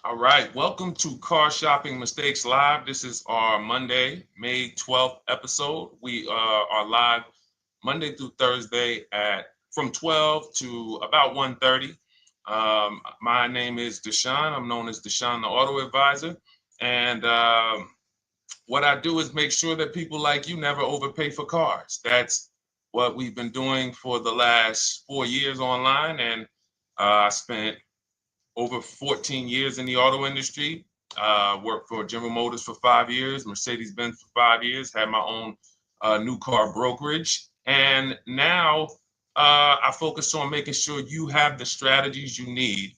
All right, welcome to Car Shopping Mistakes Live. This is our Monday, May 12th episode. We are live Monday through Thursday at from 12 to about 1:30. My name is Deshone. I'm known as Deshone the Auto Advisor. And what I do is make sure that people like you never overpay for cars. That's what we've been doing for the last 4 years online. And I spent over 14 years in the auto industry. Worked for General Motors for 5 years, Mercedes-Benz for 5 years, had my own new car brokerage. And now I focus on making sure you have the strategies you need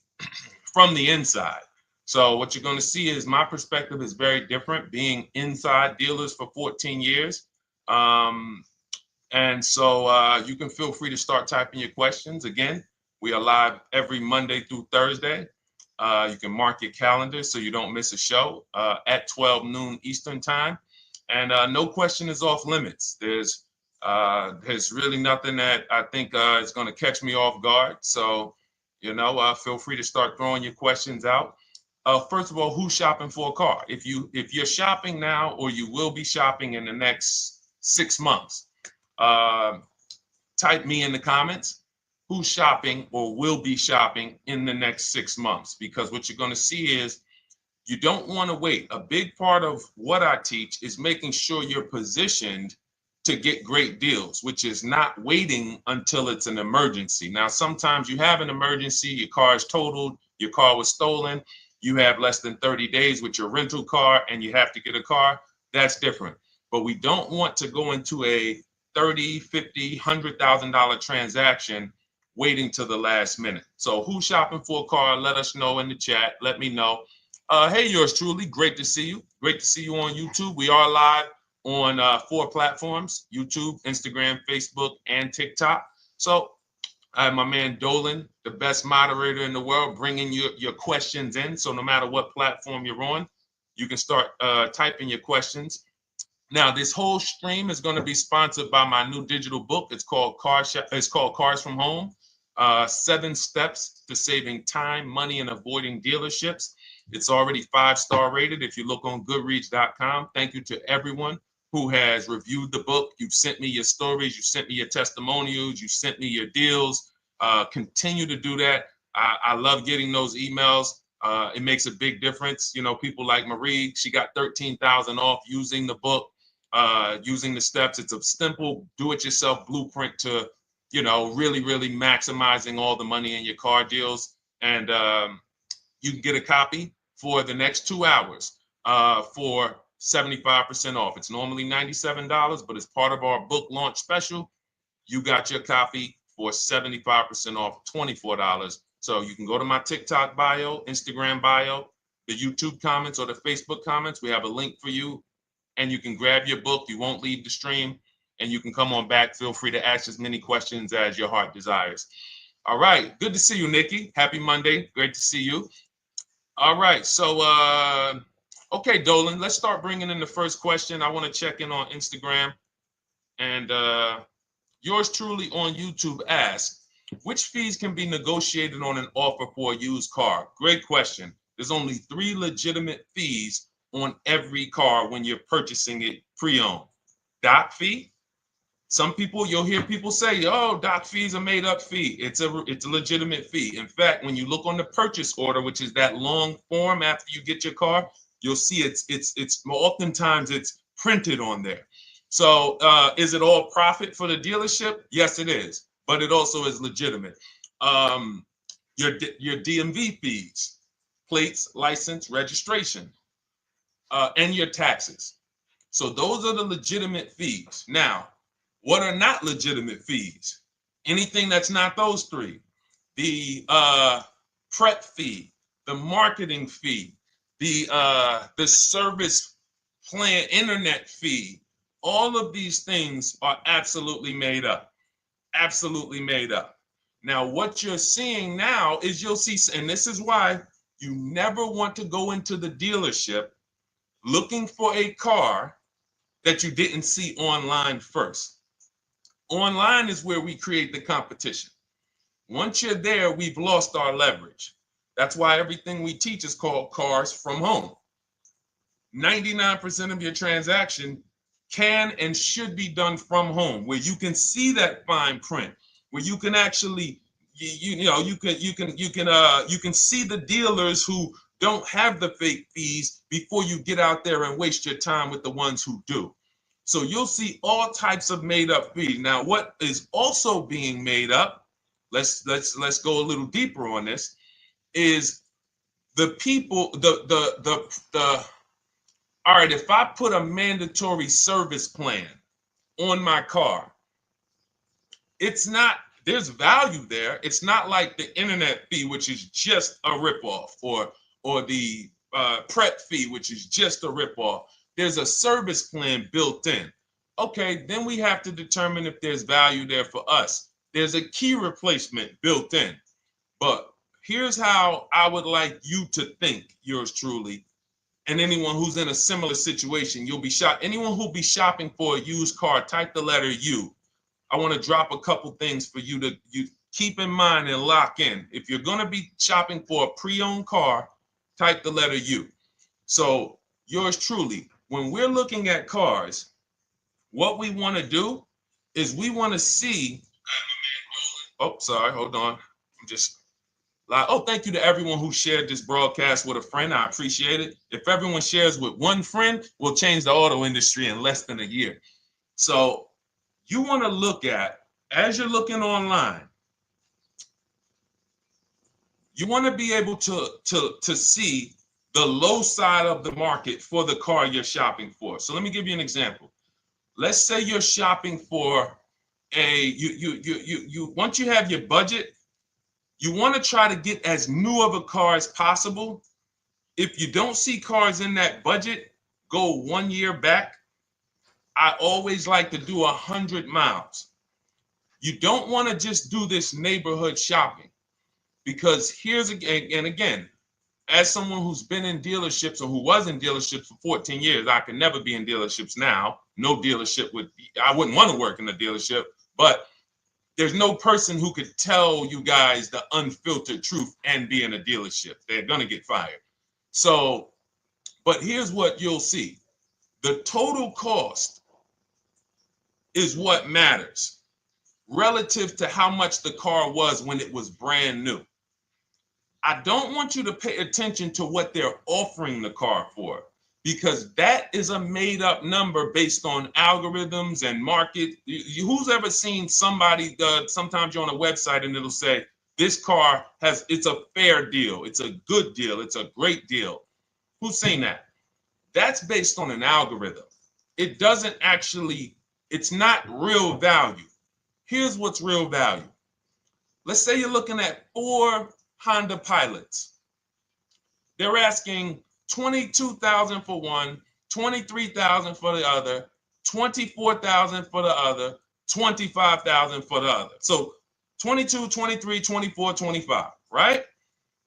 from the inside. So what you're going to see is my perspective is very different, being inside dealers for 14 years. Um, and so you can feel free to start typing your questions. Again, we are live every Monday through Thursday. You can mark your calendar so you don't miss a show at 12 noon Eastern time. And no question is off limits. There's really nothing that I think is going to catch me off guard. So, feel free to start throwing your questions out. First of all, who's shopping for a car? If you're shopping now or you will be shopping in the next 6 months, uh, type me in the comments who's shopping or will be shopping in the next 6 months, because what you're going to see is you don't want to wait. A big part of what I teach is making sure you're positioned to get great deals, which is not waiting until it's an emergency. Now, sometimes you have an emergency, your car is totaled, your car was stolen, you have less than 30 days with your rental car and you have to get a car. That's different. But we don't want to go into a 30, 50, $100,000 transaction waiting to the last minute. So who's shopping for a car? Let us know in the chat. Let me know. Hey, yours truly. Great to see you. Great to see you on YouTube. We are live on 4 platforms: YouTube, Instagram, Facebook, and TikTok. So I have my man Dolan, the best moderator in the world, bringing your questions in. So no matter what platform you're on, you can start typing your questions. Now, this whole stream is going to be sponsored by my new digital book. It's called Cars from Home: 7 Steps to Saving Time, Money, and Avoiding Dealerships. It's already 5-star rated if you look on Goodreads.com. Thank you to everyone who has reviewed the book. You've sent me your stories, you sent me your testimonials, you sent me your deals. Continue to do that. I love getting those emails. It makes a big difference. People like Marie, she got 13,000 off using the book, using the steps. It's a simple do-it-yourself blueprint to, really, really maximizing all the money in your car deals. And you can get a copy for the next 2 hours for 75% off. It's normally $97, but as part of our book launch special, you got your copy for 75% off, $24. So you can go to my TikTok bio, Instagram bio, the YouTube comments, or the Facebook comments. We have a link for you, and you can grab your book. You won't leave the stream, and you can come on back. Feel free to ask as many questions as your heart desires. All right. Good to see you, Nikki. Happy Monday. Great to see you. All right. So, okay, Dolan, let's start bringing in the first question. I want to check in on Instagram. And yours truly on YouTube asks, which fees can be negotiated on an offer for a used car? Great question. There's only 3 legitimate fees on every car when you're purchasing it pre-owned. Doc fee. Some people, you'll hear people say, "Oh, doc fees are made up fee." It's a legitimate fee. In fact, when you look on the purchase order, which is that long form after you get your car, you'll see it's oftentimes it's printed on there. So is it all profit for the dealership? Yes, it is, but it also is legitimate. Um, your DMV fees, plates, license, registration, and your taxes. So those are the legitimate fees. Now, what are not legitimate fees? Anything that's not those 3. The prep fee, the marketing fee, the service plan, internet fee. All of these things are absolutely made up. Absolutely made up. Now, what you're seeing now is you'll see, and this is why you never want to go into the dealership looking for a car that you didn't see online first. Online is where we create the competition. Once you're there, we've lost our leverage. That's why everything we teach is called Cars from Home. 99% of your transaction can and should be done from home, where you can see that fine print, where you can actually you can see the dealers who don't have the fake fees before you get out there and waste your time with the ones who do. So you'll see all types of made up fees. Now, what is also being made up, let's go a little deeper on this, is the people, the all right, if I put a mandatory service plan on my car, it's not, there's value there. It's not like the internet fee, which is just a ripoff, or the prep fee, which is just a ripoff. There's a service plan built in. Okay, then we have to determine if there's value there for us. There's a key replacement built in. But here's how I would like you to think, yours truly, and anyone who's in a similar situation. You'll be shocked. Anyone who'll be shopping for a used car, type the letter U. I want to drop a couple things for you to keep in mind and lock in. If you're going to be shopping for a pre-owned car, type the letter U. So yours truly, when we're looking at cars, what we want to do is we want to see, oh, sorry, hold on. I'm just, oh, thank you to everyone who shared this broadcast with a friend. I appreciate it. If everyone shares with one friend, we'll change the auto industry in less than a year. So you want to look at, as you're looking online, you want to be able to see the low side of the market for the car you're shopping for. So let me give you an example. Let's say you're shopping for once you have your budget, you want to try to get as new of a car as possible. If you don't see cars in that budget, go 1 year back. I always like to do 100 miles. You don't want to just do this neighborhood shopping, because here's again, as someone who's been in dealerships or who was in dealerships for 14 years, I can never be in dealerships now. No dealership I wouldn't want to work in a dealership, but there's no person who could tell you guys the unfiltered truth and be in a dealership. They're going to get fired. So, but here's what you'll see. The total cost is what matters relative to how much the car was when it was brand new. I don't want you to pay attention to what they're offering the car for, because that is a made up number based on algorithms and market. Who's ever seen somebody, sometimes you're on a website and it'll say, this car it's a fair deal, it's a good deal, it's a great deal. Who's seen that? That's based on an algorithm. It doesn't actually, it's not real value. Here's what's real value. Let's say you're looking at 4 Honda Pilots. They're asking $22,000 for one, $23,000 for the other, $24,000 for the other, $25,000 for the other. So 22, 23, 24, 25, right?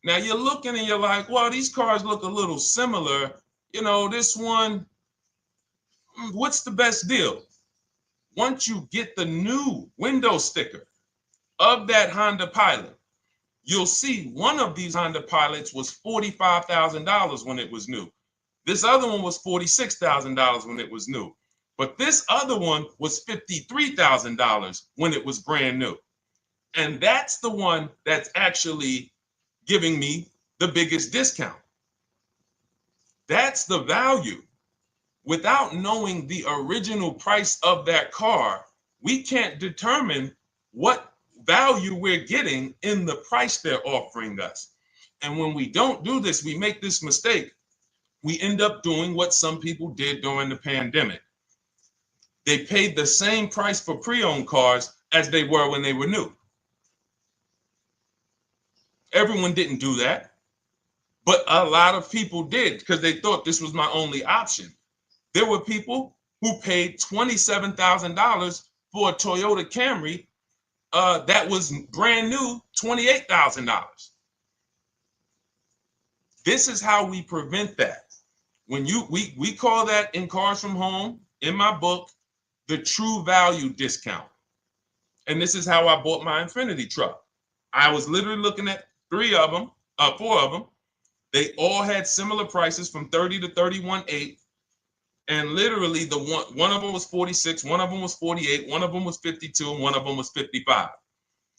Now you're looking and you're like, well, these cars look a little similar. You know, this one, what's the best deal? Once you get the new window sticker of that Honda Pilot, you'll see one of these Honda Pilots was $45,000 when it was new. This other one was $46,000 when it was new. But this other one was $53,000 when it was brand new. And that's the one that's actually giving me the biggest discount. That's the value. Without knowing the original price of that car, we can't determine what value we're getting in the price they're offering us. And when we don't do this, we make this mistake. We end up doing what some people did during the pandemic. They paid the same price for pre-owned cars as they were when they were new. Everyone didn't do that, but a lot of people did because they thought this was my only option. There were people who paid $27,000 for a Toyota Camry that was brand new, $28,000. This is how we prevent that. When we call that in Cars from Home, in my book, the true value discount. And this is how I bought my Infiniti truck. I was literally looking at 3 of them. 4 of them. They all had similar prices from 30 to 31.8. And literally one of them was 46, one of them was 48, one of them was 52, and one of them was 55.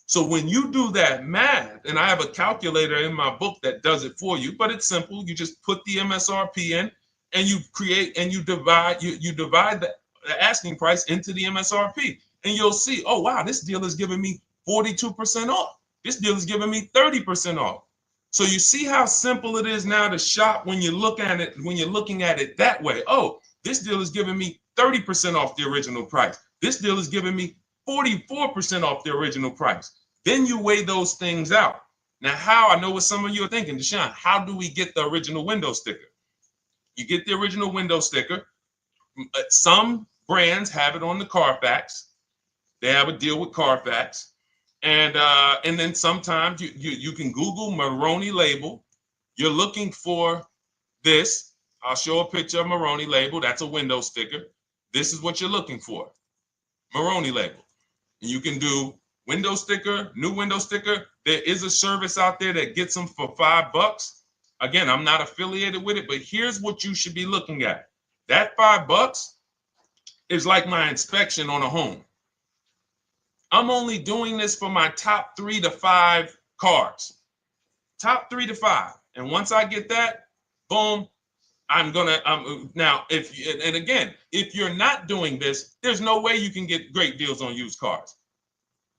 So when you do that math, and I have a calculator in my book that does it for you, but it's simple. You just put the MSRP in and you create and you divide the asking price into the MSRP. And you'll see, oh wow, this deal is giving me 42% off. This deal is giving me 30% off. So you see how simple it is now to shop when you look at it, when you're looking at it that way. Oh, this deal is giving me 30% off the original price. This deal is giving me 44% off the original price. Then you weigh those things out. Now, how? I know what some of you are thinking, Deshone, how do we get the original window sticker? You get the original window sticker. Some brands have it on the Carfax. They have a deal with Carfax. And then sometimes you can Google Maroney label. You're looking for this. I'll show a picture of Maroney label. That's a window sticker. This is what you're looking for. Maroney label. And you can do window sticker, new window sticker. There is a service out there that gets them for $5. Again, I'm not affiliated with it, but here's what you should be looking at. That $5 is like my inspection on a home. I'm only doing this for my top 3 to 5 cars. Top 3 to 5. And once I get that, boom, I'm gonna now if you're not doing this, there's no way you can get great deals on used cars.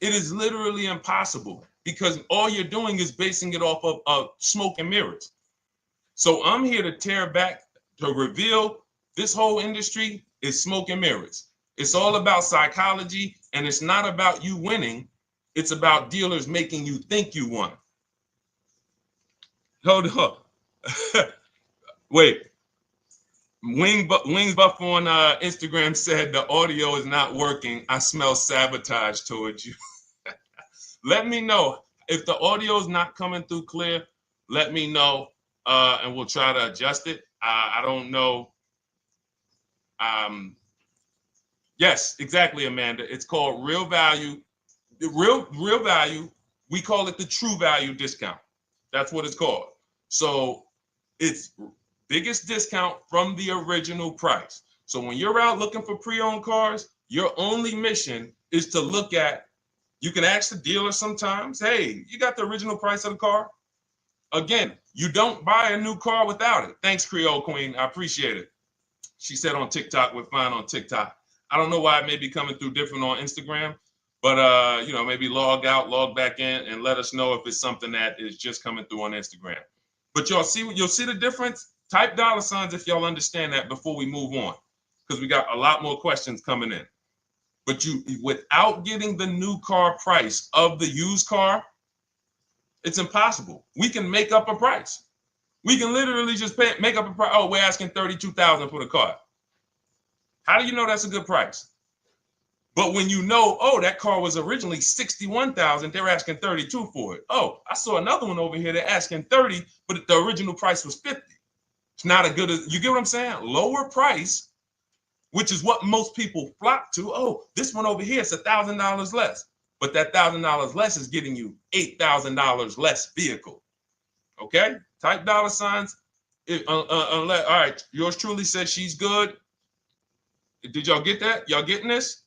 It is literally impossible because all you're doing is basing it off of smoke and mirrors. So I'm here to tear back, to reveal this whole industry is smoke and mirrors. It's all about psychology, and it's not about you winning. It's about dealers making you think you won. Hold up. Wait. Wings Buff on Instagram said the audio is not working. I smell sabotage towards you. Let me know if the audio is not coming through clear. Let me know, and we'll try to adjust it. I don't know. Yes, exactly, Amanda. It's called real value. Real value. We call it the true value discount. That's what it's called. So it's biggest discount from the original price. So when you're out looking for pre-owned cars, your only mission is to look at, you can ask the dealer sometimes, hey, you got the original price of the car? Again, you don't buy a new car without it. Thanks, Creole Queen. I appreciate it. She said on TikTok, we're fine on TikTok. I don't know why it may be coming through different on Instagram, but maybe log out, log back in, and let us know if it's something that is just coming through on Instagram. But you'll see the difference. Type $ if y'all understand that before we move on, because we got a lot more questions coming in. But without getting the new car price of the used car, it's impossible. We can make up a price. We can literally just make up a price. Oh, we're asking $32,000 for the car. How do you know that's a good price? But when you know, oh, that car was originally $61,000, they're asking $32,000 for it. Oh, I saw another one over here. They're asking $30,000, but the original price was $50,000. It's not a good, you get what I'm saying? Lower price, which is what most people flock to. Oh, this one over here is $1,000 less. But that $1,000 less is getting you $8,000 less vehicle. Okay? Type $. All right, yours truly said she's good. Did y'all get that? Y'all getting this?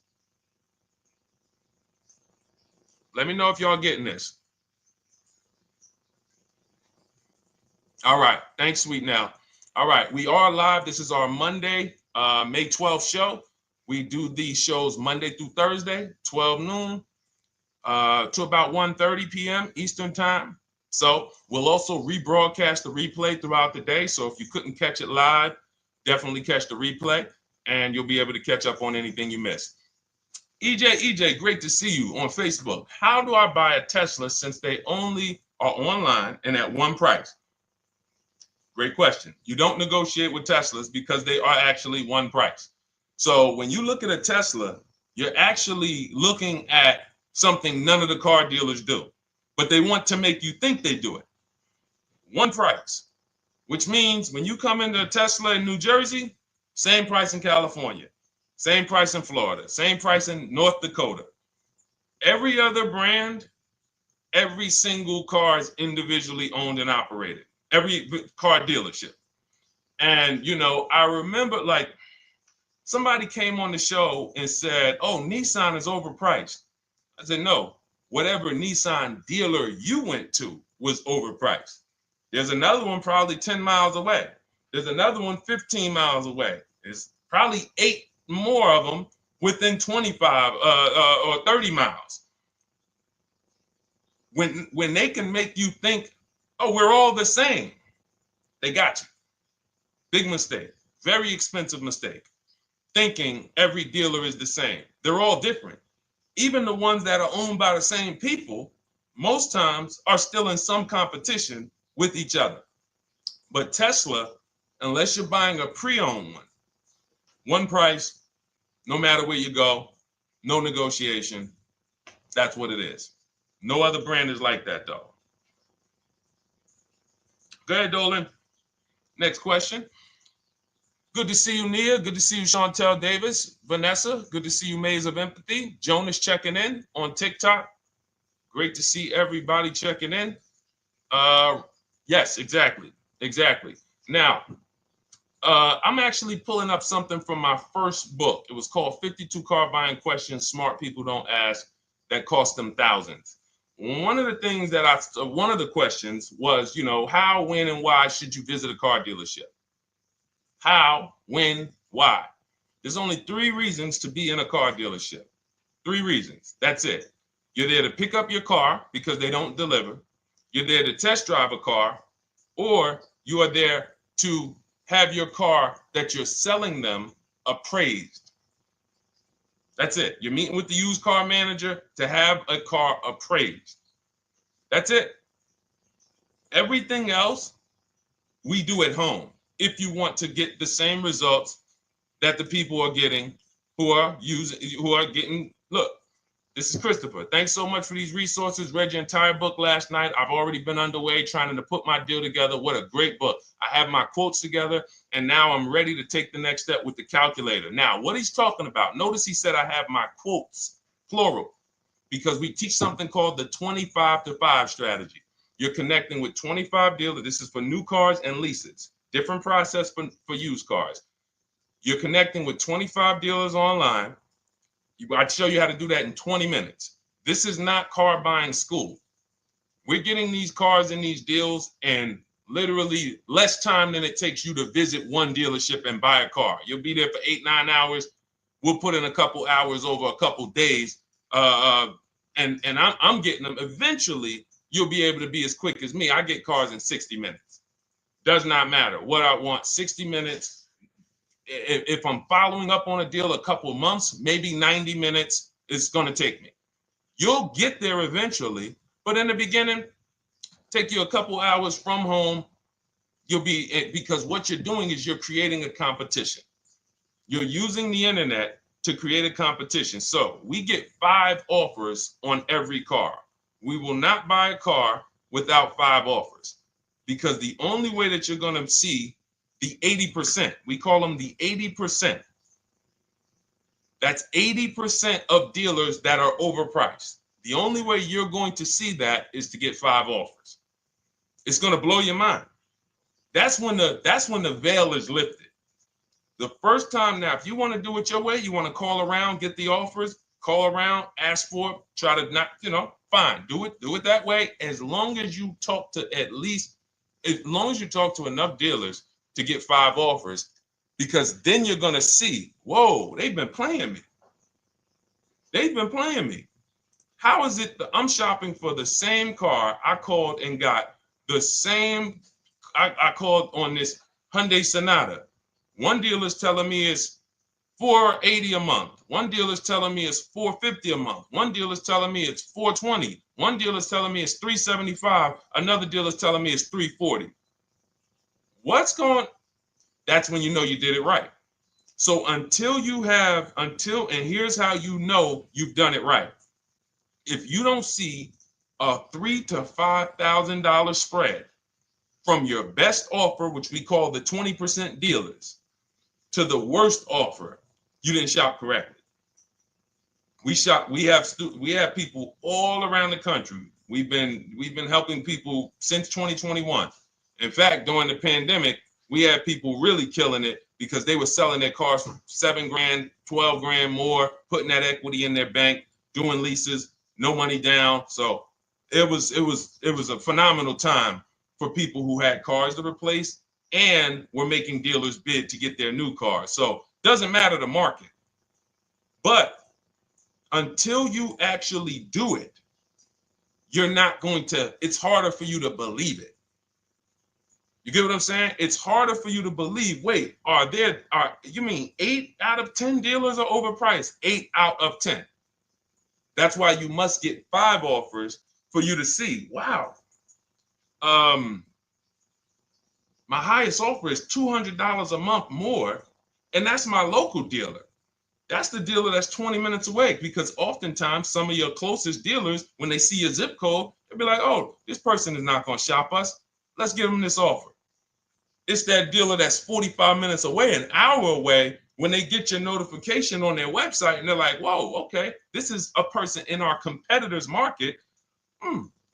Let me know if y'all getting this. All right. Thanks, Sweet Now. All right. We are live. This is our Monday, May 12th show. We do these shows Monday through Thursday, 12 noon to about 1:30 p.m. Eastern time. So we'll also rebroadcast the replay throughout the day. So if you couldn't catch it live, definitely catch the replay and you'll be able to catch up on anything you missed. EJ, great to see you on Facebook. How do I buy a Tesla since they only are online and at one price? Great question. You don't negotiate with Teslas because they are actually one price. So when you look at a Tesla, you're actually looking at something none of the car dealers do, but they want to make you think they do it. One price, which means when you come into a Tesla in New Jersey, same price in California, same price in Florida, same price in North Dakota. Every other brand Every single car is individually owned and operated. Every car dealership. And, I remember like somebody came on the show and said, oh, Nissan is overpriced. I said, no, whatever Nissan dealer you went to was overpriced. There's another one probably 10 miles away. There's another one 15 miles away. There's probably 8 more of them within 25 or 30 miles. When they can make you think, oh, we're all the same, they got you. Big mistake. Very expensive mistake. Thinking every dealer is the same. They're all different. Even the ones that are owned by the same people, most times are still in some competition with each other. But Tesla, unless you're buying a pre-owned one price, no matter where you go, no negotiation. That's what it is. No other brand is like that, though. Go ahead, Dolan. Next question. Good to see you, Nia. Good to see you, Chantel Davis. Vanessa, good to see you, Maze of Empathy. Jonas checking in on TikTok. Great to see everybody checking in. Yes, exactly. Now, I'm actually pulling up something from my first book. It was called 52 Car Buying Questions Smart People Don't Ask that cost them thousands. One of the questions was, how, when, and why should you visit a car dealership? How, when, why? There's only 3 reasons to be in a car dealership. 3 reasons. That's it. You're there to pick up your car because they don't deliver. You're there to test drive a car, or you are there to have your car that you're selling them appraised. That's it. You're meeting with the used car manager to have a car appraised. That's it. Everything else we do at home if you want to get the same results that the people are getting who are getting. Look, this is Christopher. Thanks so much for these resources. Read your entire book last night. I've already been underway trying to put my deal together. What a great book. I have my quotes together, and now I'm ready to take the next step with the calculator. Now, what he's talking about, notice he said I have my quotes, plural, because we teach something called the 25 to 5 strategy. You're connecting with 25 dealers. This is for new cars and leases. Different process for used cars. You're connecting with 25 dealers online. I'd show you how to do that in 20 minutes. This is not car buying school. We're getting these cars and these deals in literally less time than it takes you to visit one dealership and buy a car. You'll be there for 8-9 hours. We'll put in a couple hours over a couple days. And I'm getting them. Eventually, you'll be able to be as quick as me. I get cars in 60 minutes. Does not matter what I want. 60 minutes. If I'm following up on a deal a couple months, maybe 90 minutes is going to take me. You'll get there eventually, but in the beginning, take you a couple hours from home. Because what you're doing is you're creating a competition. You're using the internet to create a competition. So we get 5 offers on every car. We will not buy a car without 5 offers, because the only way that you're going to see the 80%, we call them the 80%. That's 80% of dealers that are overpriced. The only way you're going to see that is to get 5 offers. It's going to blow your mind. That's when the veil is lifted. The first time now, if you want to do it your way, you want to call around, get the offers, call around, ask for it, try to not, fine, do it that way. As long as you talk to enough dealers to get 5 offers, because then you're going to see, whoa, they've been playing me. How is it that I'm shopping for the same car? I called and got the same. I called on this Hyundai Sonata. One dealer's telling me it's $480 a month. One dealer's telling me it's $450 a month. One dealer's telling me it's $420. One dealer's telling me it's $375. Another dealer's telling me it's $340. That's when you know you did it right. So and here's how you know you've done it right. If you don't see a $3,000 to $5,000 spread from your best offer, which we call the 20% dealers, to the worst offer, you didn't shop correctly. We have people all around the country. We've been helping people since 2021. In fact, during the pandemic, we had people really killing it because they were selling their cars for 7 grand, 12 grand more, putting that equity in their bank, doing leases, no money down. So it was a phenomenal time for people who had cars to replace and were making dealers bid to get their new cars. So doesn't matter the market. But until you actually do it, you're not going to, it's harder for you to believe it. You get what I'm saying? It's harder for you to believe, wait, you mean 8 out of 10 dealers are overpriced? 8 out of 10. That's why you must get 5 offers for you to see, wow. My highest offer is $200 a month more, and that's my local dealer. That's the dealer that's 20 minutes away, because oftentimes some of your closest dealers, when they see your zip code, they'll be like, oh, this person is not going to shop us. Let's give them this offer. It's that dealer that's 45 minutes away, an hour away, when they get your notification on their website and they're like, whoa, okay, this is a person in our competitor's market.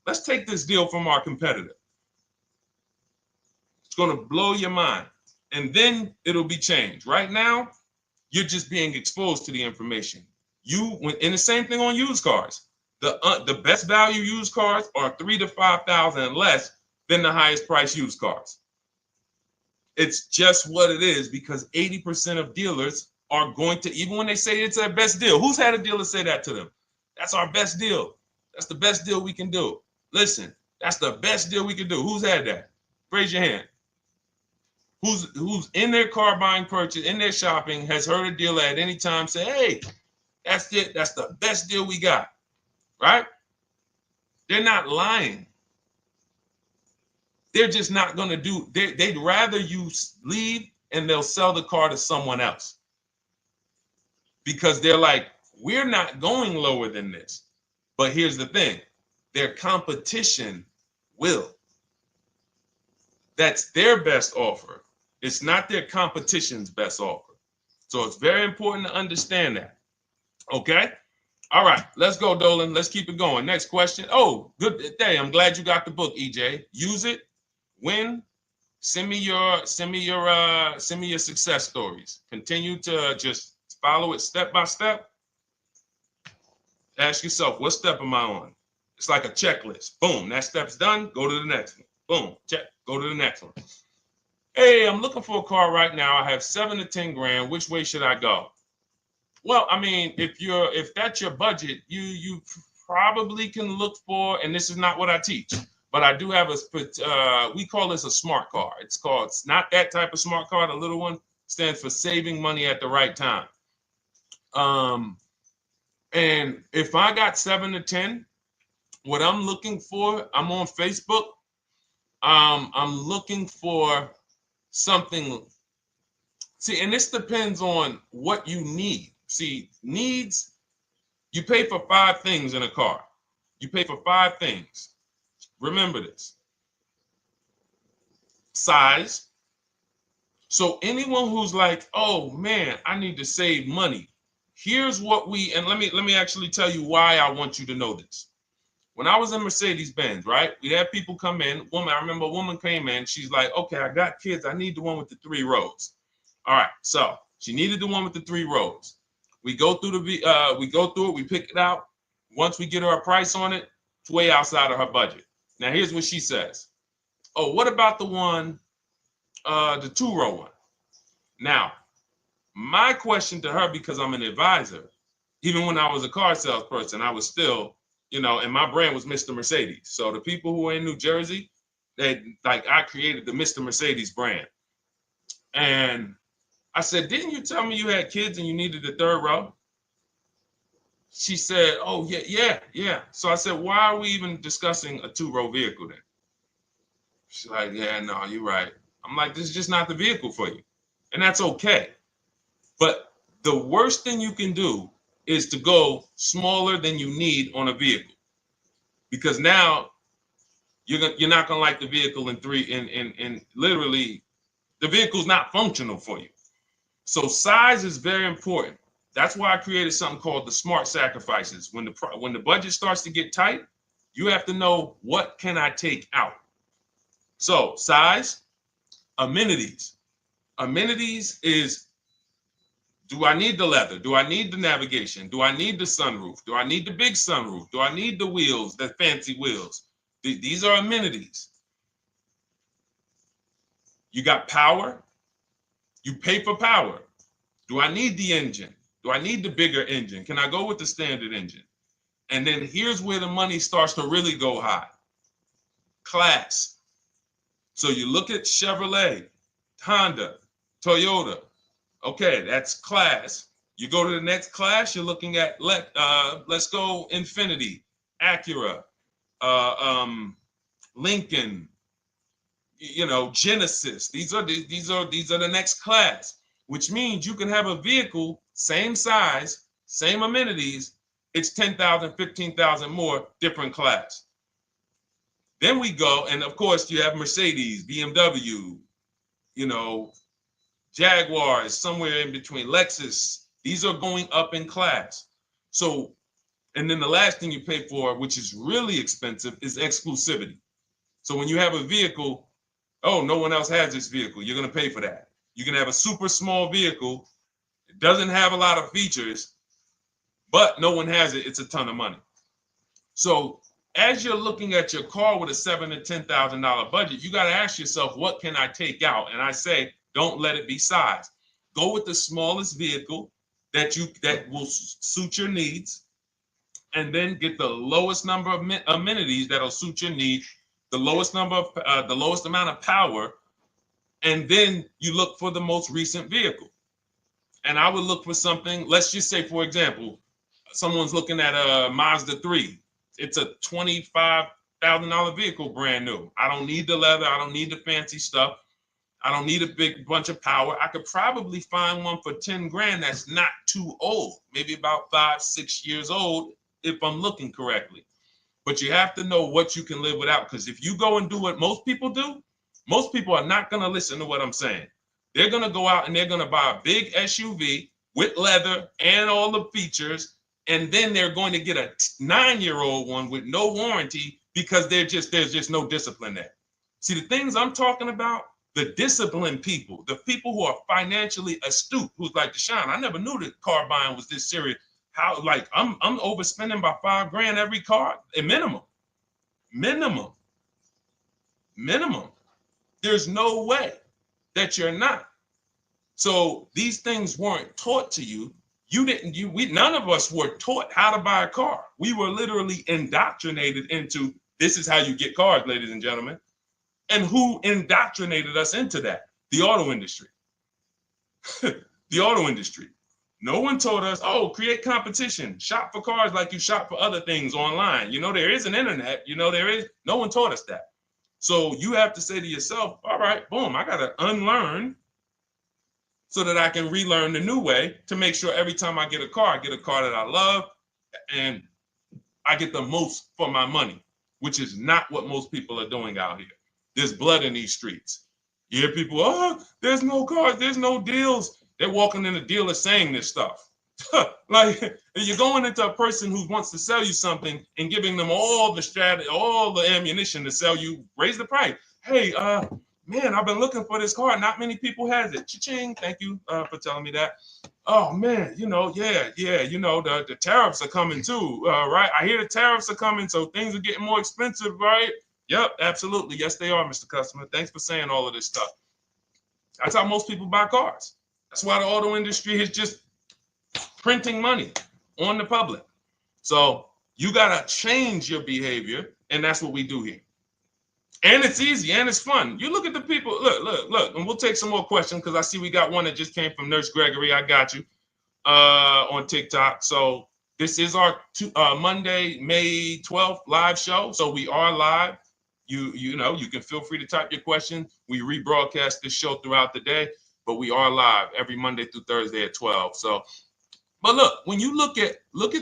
Let's take this deal from our competitor. It's going to blow your mind. And then it'll be changed. Right now, you're just being exposed to the information. And the same thing on used cars. The best value used cars are $3,000 to $5,000 less than the highest price used cars. It's just what it is, because 80% of dealers are going to, even when they say it's their best deal, who's had a dealer say that to them? That's our best deal. That's the best deal we can do. Listen, that's the best deal we can do. Who's had that? Raise your hand. Who's in their car buying purchase, in their shopping, has heard a dealer at any time say, hey, that's it. That's the best deal we got, right? They're not lying. They're just not going to do, they'd rather you leave and they'll sell the car to someone else, because they're like, we're not going lower than this. But here's the thing, their competition will. That's their best offer. It's not their competition's best offer. So it's very important to understand that. Okay? All right, let's go, Dolan. Let's keep it going. Next question. Oh, good day. I'm glad you got the book, EJ. Use it. Win. Send me your success stories. Continue to just follow it step by step. Ask yourself, what step am I on? It's like a checklist. Boom, that step's done. Go to the next one. Boom, check. Go to the next one. Hey, I'm looking for a car right now. I have 7 to 10 grand. Which way should I go? Well, I mean, if that's your budget, you probably can look for, and this is not what I teach, but I do have we call this a smart car. It's not that type of smart car. The little one stands for saving money at the right time. And if I got 7 to 10, what I'm looking for, I'm on Facebook. I'm looking for something. See, and this depends on what you need. See, needs, you pay for 5 things in a car. You pay for 5 things. Remember this. Size. So anyone who's like, oh man, I need to save money. Here's what and let me actually tell you why I want you to know this. When I was in Mercedes-Benz, right? We had people come in. I remember a woman came in. She's like, okay, I got kids. I need the one with the 3 rows. All right. So she needed the one with the 3 rows. We go through it. We pick it out. Once we get her a price on it, it's way outside of her budget. Now, here's what she says. Oh, what about the one, the 2-row one? Now, my question to her, because I'm an advisor, even when I was a car salesperson, I was still, and my brand was Mr. Mercedes. So the people who are in New Jersey, I created the Mr. Mercedes brand. And I said, didn't you tell me you had kids and you needed the 3rd row? She said, oh, yeah. So I said, why are we even discussing a 2-row vehicle then? She's like, yeah, no, you're right. I'm like, this is just not the vehicle for you. And that's okay. But the worst thing you can do is to go smaller than you need on a vehicle, because now you're not gonna like the vehicle in literally the vehicle's not functional for you. So size is very important. That's why I created something called the smart sacrifices. When the budget starts to get tight, You have to know, what can I take out? So size, amenities. Amenities is, do I need the leather? Do I need the navigation? Do I need the sunroof? Do I need the big sunroof? Do I need the wheels, the fancy wheels? These are amenities. You got power. You pay for power. Do I need the engine? Do I need the bigger engine? Can I go with the standard engine? And then here's where the money starts to really go high. Class. So you look at Chevrolet, Honda, Toyota. Okay, that's class. You go to the next class, you're looking at, let's go Infiniti, Acura, Lincoln, Genesis. These are the next class, which means you can have a vehicle, same size, same amenities. It's 10,000, 15,000 more, different class. Then we go, and of course you have Mercedes, BMW, Jaguars, somewhere in between, Lexus. These are going up in class. So, and then the last thing you pay for, which is really expensive, is exclusivity. So when you have a vehicle, oh, no one else has this vehicle, you're going to pay for that. You can have a super small vehicle, it doesn't have a lot of features, but no one has it, it's a ton of money. So as you're looking at your car with a $7,000 to $10,000 budget, you got to ask yourself, what can I take out? And I say, don't let it be size. Go with the smallest vehicle that will suit your needs, and then get the lowest number of amenities that'll suit your needs, the lowest amount of power, and then you look for the most recent vehicle. And I would look for something, let's just say, for example, someone's looking at a Mazda 3. It's a $25,000 vehicle, brand new. I don't need the leather. I don't need the fancy stuff. I don't need a big bunch of power. I could probably find one for 10 grand that's not too old, maybe about 5-6 years old, if I'm looking correctly. But you have to know what you can live without, because if you go and do what most people do, most people are not going to listen to what I'm saying. They're going to go out and they're going to buy a big SUV with leather and all the features, and then they're going to get a 9-year-old one with no warranty because there's just no discipline there. See, the things I'm talking about, the disciplined people, the people who are financially astute, who's like, Deshone, I never knew that car buying was this serious. How, like, I'm overspending by $5 grand every car, a minimum. There's no way that you're not. So these things weren't taught to you. None of us were taught how to buy a car. We were literally indoctrinated into, this is how you get cars, ladies and gentlemen. And who indoctrinated us into that? The auto industry. The auto industry. No one told us, oh, create competition, shop for cars like you shop for other things online. There is an internet, no one taught us that. So you have to say to yourself, all right, boom, I got to unlearn so that I can relearn the new way to make sure every time I get a car that I love and I get the most for my money, which is not what most people are doing out here. There's blood in these streets. You hear people, oh, there's no cars, there's no deals. They're walking in a dealer saying this stuff. Like, you're going into a person who wants to sell you something and giving them all the strategy, all the ammunition to sell you, raise the price. Hey, man, I've been looking for this car. Not many people has it. Cha-ching. Thank you for telling me that. Oh man, the tariffs are coming too, right? I hear the tariffs are coming, so things are getting more expensive, right? Yep, absolutely. Yes, they are, Mr. Customer. Thanks for saying all of this stuff. That's how most people buy cars. That's why the auto industry is just printing money on the public. So you got to change your behavior, and that's what we do here. And it's easy and it's fun. You look at the people, look, and we'll take some more questions because I see we got one that just came from Nurse Gregory. I got you on TikTok. So this is our Monday, May 12th live show. So we are live. You can feel free to type your question. We rebroadcast this show throughout the day, but we are live every Monday through Thursday at 12. So, but look, when you look at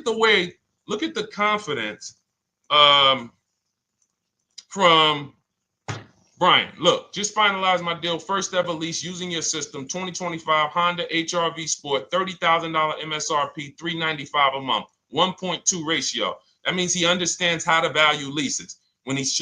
the confidence from Brian, look, just finalized my deal. First ever lease using your system. 2025 Honda HR-V Sport, $30,000 MSRP, $395 a month, 1.2 ratio. That means he understands how to value leases when he's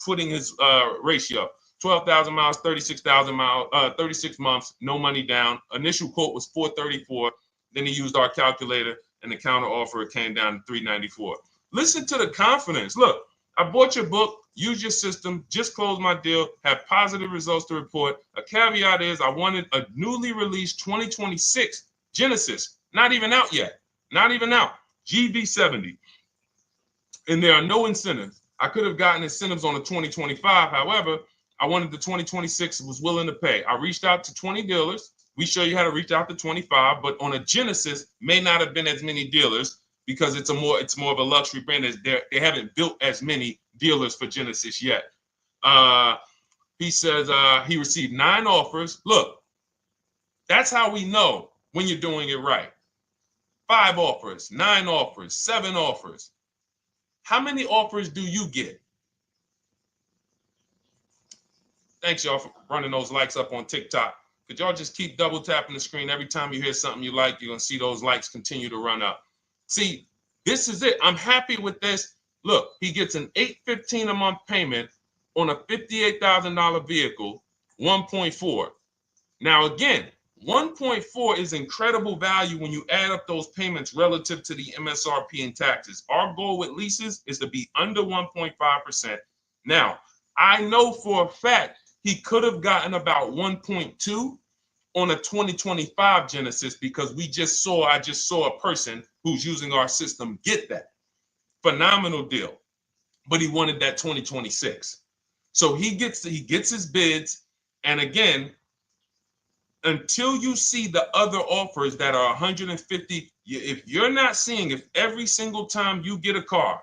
putting his ratio. 12,000 miles, 36,000 miles, 36 months, no money down. Initial quote was 434. Then he used our calculator, and the counter offer came down to 394. Listen to the confidence. Look, I bought your book, use your system, just closed my deal, have positive results to report. A caveat is I wanted a newly released 2026 Genesis, not even out yet, not even out, GV70. And there are no incentives. I could have gotten incentives on the 2025. However, I wanted the 2026, was willing to pay. I reached out to 20 dealers. We show you how to reach out to 25, but on a Genesis, may not have been as many dealers because it's more of a luxury brand. They haven't built as many dealers for Genesis yet. He says he received 9 offers. Look, that's how we know when you're doing it right. 5 offers, 9 offers, 7 offers. How many offers do you get? Thanks, y'all, for running those likes up on TikTok. Could y'all just keep double tapping the screen every time you hear something you like? You're going to see those likes continue to run up. See, this is it. I'm happy with this. Look, he gets an $815 a month payment on a $58,000 vehicle, 1.4. Now, again, 1.4 is incredible value when you add up those payments relative to the MSRP and taxes. Our goal with leases is to be under 1.5%. Now, I know for a fact he could have gotten about 1.2 on a 2025 Genesis because I just saw a person who's using our system get that. Phenomenal deal. But he wanted that 2026. So he gets his bids. And again, until you see the other offers that are 150, if every single time you get a car,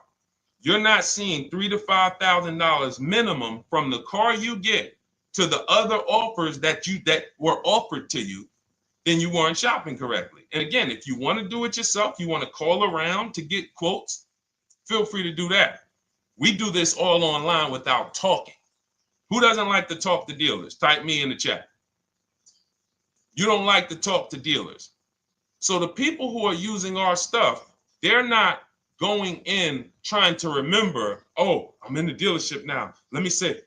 you're not seeing $3,000 to $5,000 minimum from the car you get to the other offers that were offered to you, then you weren't shopping correctly. And again, if you want to do it yourself, you want to call around to get quotes, feel free to do that. We do this all online without talking. Who doesn't like to talk to dealers? Type me in the chat. You don't like to talk to dealers. So the people who are using our stuff, they're not going in trying to remember, oh, I'm in the dealership now. Let me say,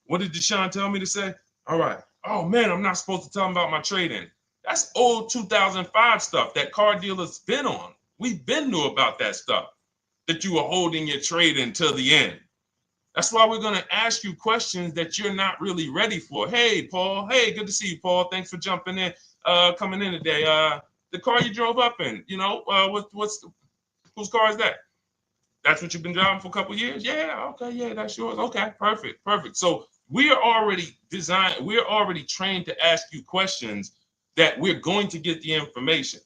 what did Deshone tell me to say? All right. Oh, man, I'm not supposed to tell them about my trade-in. That's old 2005 stuff that car dealers been on. We've been knew about that stuff, that you were holding your trade-in till the end. That's why we're going to ask you questions that you're not really ready for. Hey, Paul. Hey, good to see you, Paul. Thanks for jumping in, coming in today. The car you drove up in, whose car is that? That's what you've been driving for a couple of years? Yeah, okay, yeah, that's yours. Okay, perfect. So we are already trained to ask you questions that we're going to get the information.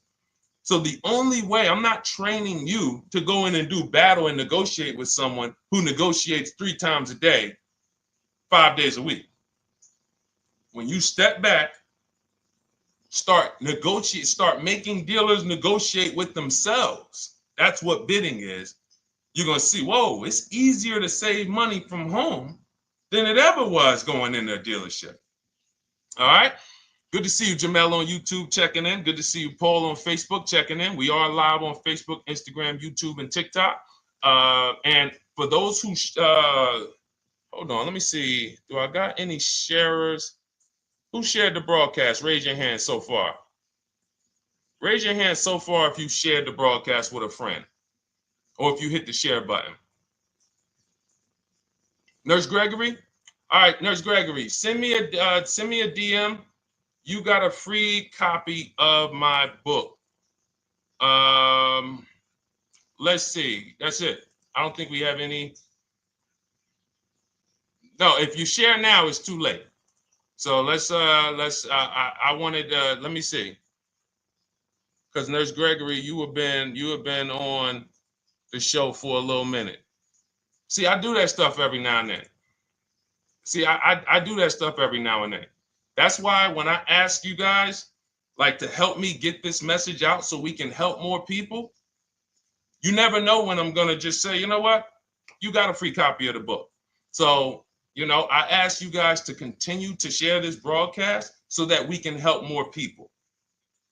So the only way, I'm not training you to go in and do battle and negotiate with someone who negotiates 3 times a day, 5 days a week. When you step back, start making dealers negotiate with themselves. That's what bidding is. You're going to see, whoa, it's easier to save money from home than it ever was going in a dealership. All right. Good to see you, Jamel, on YouTube checking in. Good to see you, Paul, on Facebook checking in. We are live on Facebook, Instagram, YouTube, and TikTok. And for those who, hold on, let me see. Do I got any sharers? Who shared the broadcast? Raise your hand so far. Raise your hand so far if you shared the broadcast with a friend or if you hit the share button. Nurse Gregory? All right, Nurse Gregory, send me a DM. You got a free copy of my book. Let's see. That's it. I don't think we have any. No, if you share now, it's too late. So I wanted, let me see. Because Nurse Gregory, you have been on the show for a little minute. See, I do that stuff every now and then. I do that stuff every now and then. That's why when I ask you guys, like, to help me get this message out so we can help more people, you never know when I'm going to just say, you know what? You got a free copy of the book. So, I ask you guys to continue to share this broadcast so that we can help more people.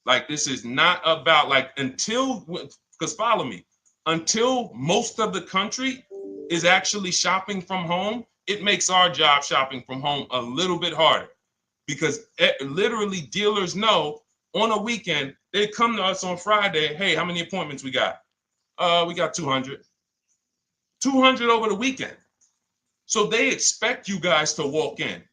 Like, this is not about, because follow me. until most of the country is actually shopping from home, it makes our job shopping from home a little bit harder, because literally dealers know on a weekend, they come to us on Friday, hey, how many appointments we got? We got 200. 200 over the weekend. So they expect you guys to walk in.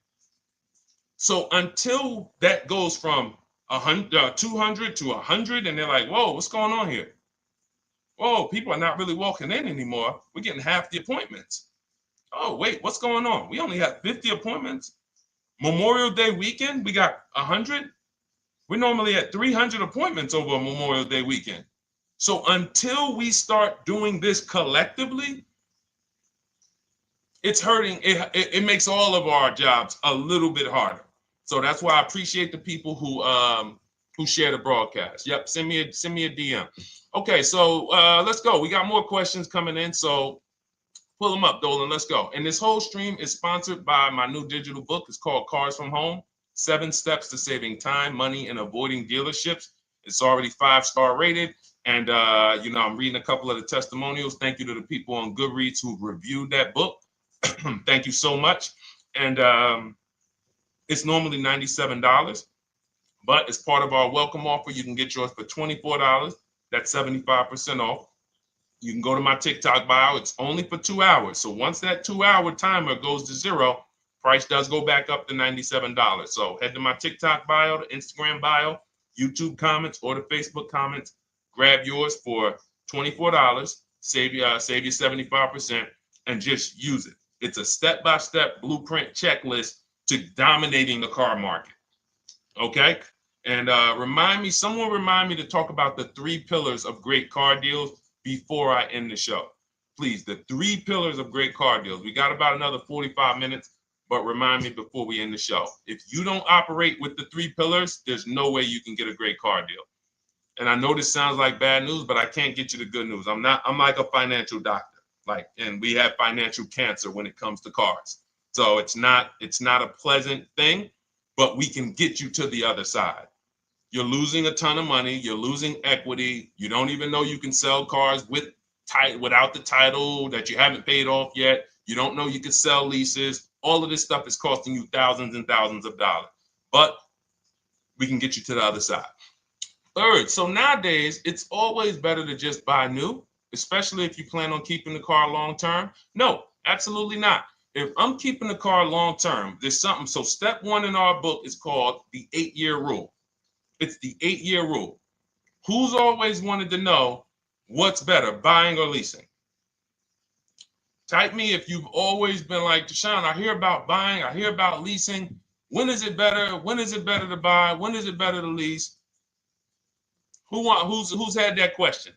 So until that goes from 200 to 100, and they're like, whoa, what's going on here? Whoa, people are not really walking in anymore. We're getting half the appointments. Oh, wait, what's going on? We only have 50 appointments. Memorial Day weekend, we got 100. We're normally at 300 appointments over a Memorial Day weekend. So until we start doing this collectively, it's hurting. It makes all of our jobs a little bit harder. So that's why I appreciate the people who share the broadcast. Yep, send me a DM. Okay, so let's go. We got more questions coming in, so pull them up, Dolan. Let's go. And this whole stream is sponsored by my new digital book. It's called Cars from Home: 7 Steps to Saving Time, Money, and Avoiding Dealerships. It's already 5-star rated. And I'm reading a couple of the testimonials. Thank you to the people on Goodreads who reviewed that book. Thank you so much. And it's normally $97, but as part of our welcome offer, you can get yours for $24. That's 75% off. You can go to my TikTok bio. It's only for 2 hours. So once that 2-hour timer goes to zero, price does go back up to $97. So head to my TikTok bio, the Instagram bio, YouTube comments, or the Facebook comments. Grab yours for $24. Save you 75%, and just use it. It's a step-by-step blueprint checklist to dominating the car market. Okay? And someone remind me to talk about the 3 pillars of great car deals before I end the show. Please, the 3 pillars of great car deals. We got about another 45 minutes, but remind me before we end the show. If you don't operate with the 3 pillars, there's no way you can get a great car deal. And I know this sounds like bad news, but I can't get you the good news. I'm like a financial doctor. And we have financial cancer when it comes to cars. So it's not a pleasant thing, but we can get you to the other side. You're losing a ton of money. You're losing equity. You don't even know you can sell cars without the title that you haven't paid off yet. You don't know you can sell leases. All of this stuff is costing you thousands and thousands of dollars. But we can get you to the other side. Third, so nowadays, it's always better to just buy new, especially if you plan on keeping the car long term. No, absolutely not. If I'm keeping the car long term, there's something. So step 1 in our book is called the 8-year rule. It's the 8-year rule. Who's always wanted to know what's better, buying or leasing? Type me if you've always been like, Deshone, I hear about buying, I hear about leasing. When is it better? When is it better to buy? When is it better to lease? Who's had that question?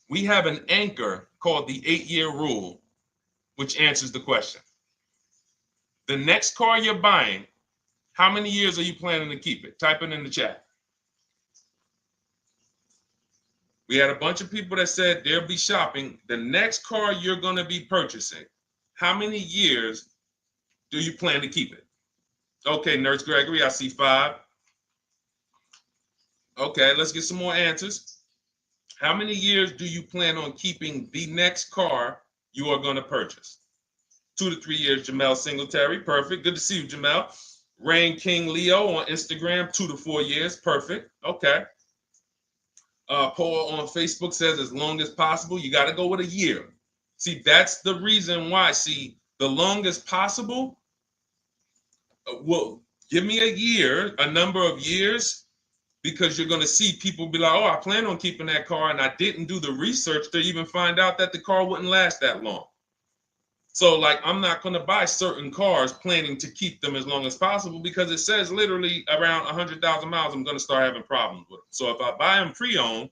We have an anchor called the 8-year rule, which answers the question. The next car you're buying, how many years are you planning to keep it? Type it in the chat. We had a bunch of people that said they'll be shopping. The next car you're going to be purchasing, how many years do you plan to keep it? Okay, Nurse Gregory, I see 5. Okay, let's get some more answers. How many years do you plan on keeping the next car you are going to purchase? 2 to 3 years, Jamel Singletary. Perfect. Good to see you, Jamel. Rain King Leo on Instagram, 2 to 4 years. Perfect. Okay. Paul on Facebook says as long as possible. You got to go with a year. See, that's the reason why. See, the longest possible, well, give me a year, a number of years, because you're going to see people be like, oh, I plan on keeping that car, and I didn't do the research to even find out that the car wouldn't last that long. So, I'm not going to buy certain cars planning to keep them as long as possible, because it says literally around 100,000 miles, I'm going to start having problems with them. So if I buy them pre-owned,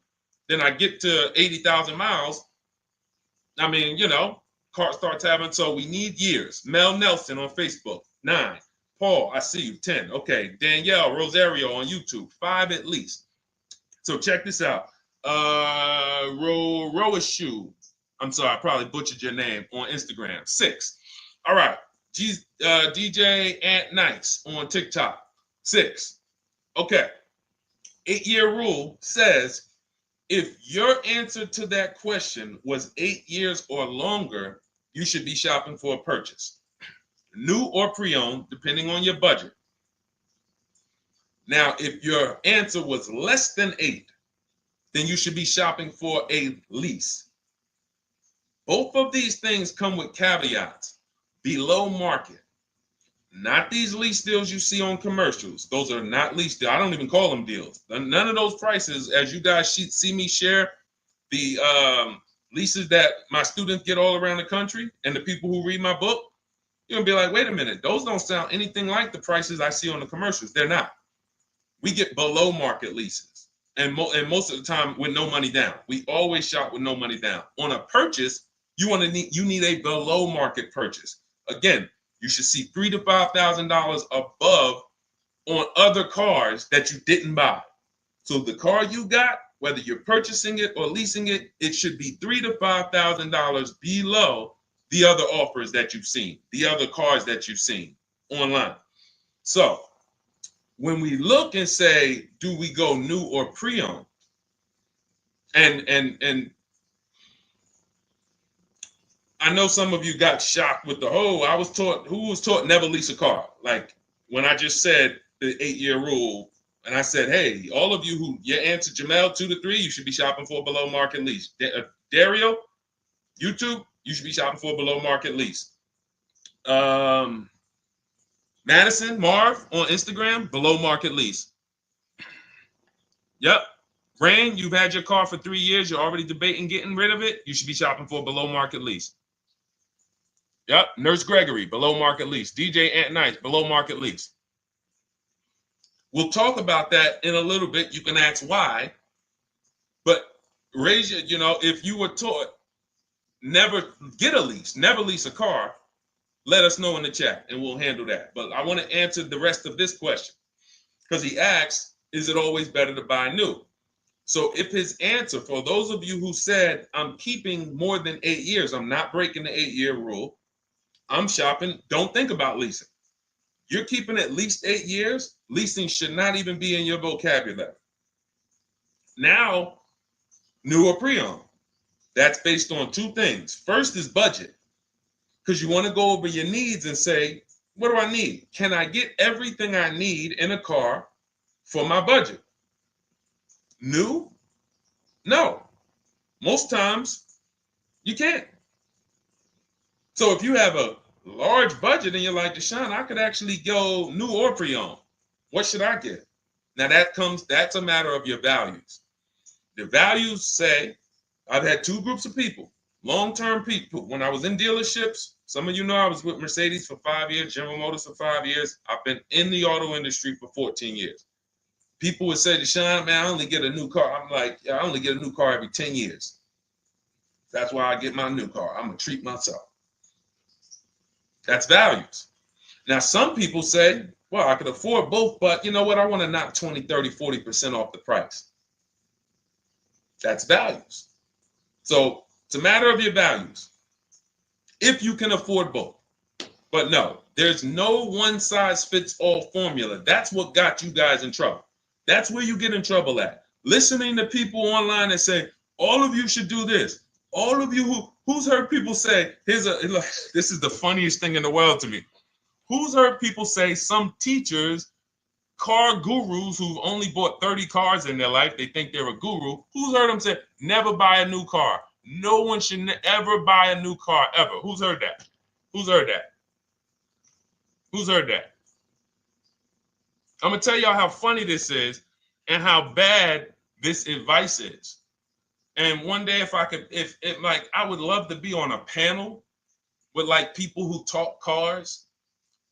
then I get to 80,000 miles. I mean, car starts having, so we need years. Mel Nelson on Facebook, 9. Paul, I see you, 10. Okay, Danielle Rosario on YouTube, 5 at least. So check this out. Roashu, I'm sorry, I probably butchered your name, on Instagram, 6. All right, DJ Ant Nice on TikTok, 6. Okay, 8-year rule says If your answer to that question was 8 years or longer, you should be shopping for a purchase, new or pre-owned, depending on your budget. Now, if your answer was less than 8, then you should be shopping for a lease. Both of these things come with caveats. Below market. Not these lease deals you see on commercials. Those are not lease deals. I don't even call them deals. None of those prices, as you guys see me share the leases that my students get all around the country and the people who read my book, you're going to be like, wait a minute. Those don't sound anything like the prices I see on the commercials. They're not. We get below market leases. And most of the time with no money down. We always shop with no money down. On a purchase, you need a below market purchase. Again, you should see $3,000 to $5,000 above on other cars that you didn't buy. So the car you got, whether you're purchasing it or leasing it, it should be $3,000 to $5,000 below the other offers that you've seen, the other cars that you've seen online. So when we look and say, do we go new or pre-owned? And I know some of you got shocked with the who was taught never lease a car. Like when I just said the 8-year rule, and I said, hey, all of you who your answer, Jamel, 2 to 3, you should be shopping for a below market lease. Dario, YouTube, you should be shopping for a below market lease. Madison, Marv on Instagram, below market lease. Yep. Rain, you've had your car for 3 years. You're already debating getting rid of it. You should be shopping for a below market lease. Yep. Nurse Gregory, below market lease. DJ Ant Nice, below market lease. We'll talk about that in a little bit. You can ask why. But raise your, if you were taught never get a lease, never lease a car, let us know in the chat and we'll handle that. But I want to answer the rest of this question because he asks, is it always better to buy new? So if his answer, for those of you who said, I'm keeping more than 8 years, I'm not breaking the 8-year rule, I'm shopping, don't think about leasing. You're keeping at least 8 years, leasing should not even be in your vocabulary. Now, new or pre-owned. That's based on 2 things. First is budget, because you want to go over your needs and say, what do I need? Can I get everything I need in a car for my budget? New? No. Most times, you can't. So if you have a large budget and you're like, Deshone, I could actually go new or pre-owned. What should I get? Now that's a matter of your values. The values say, I've had 2 groups of people, long-term people. When I was in dealerships, some of you know I was with Mercedes for 5 years, General Motors for 5 years. I've been in the auto industry for 14 years. People would say, Deshone, man, I only get a new car. I'm like, I only get a new car every 10 years. That's why I get my new car. I'm going to treat myself. That's values. Now, some people say, well, I could afford both, but you know what? I want to knock 20, 30, 40% off the price. That's values. So it's a matter of your values. If you can afford both. But no, there's no one-size-fits-all formula. That's what got you guys in trouble. That's where you get in trouble at. Listening to people online that say, all of you should do this. All of you who's heard people say, this is the funniest thing in the world to me. Who's heard people say, some teachers, car gurus who've only bought 30 cars in their life, they think they're a guru. Who's heard them say, never buy a new car? No one should ever buy a new car, ever. Who's heard that? Who's heard that? Who's heard that? I'm going to tell y'all how funny this is and how bad this advice is. And one day, if I would love to be on a panel with like people who talk cars.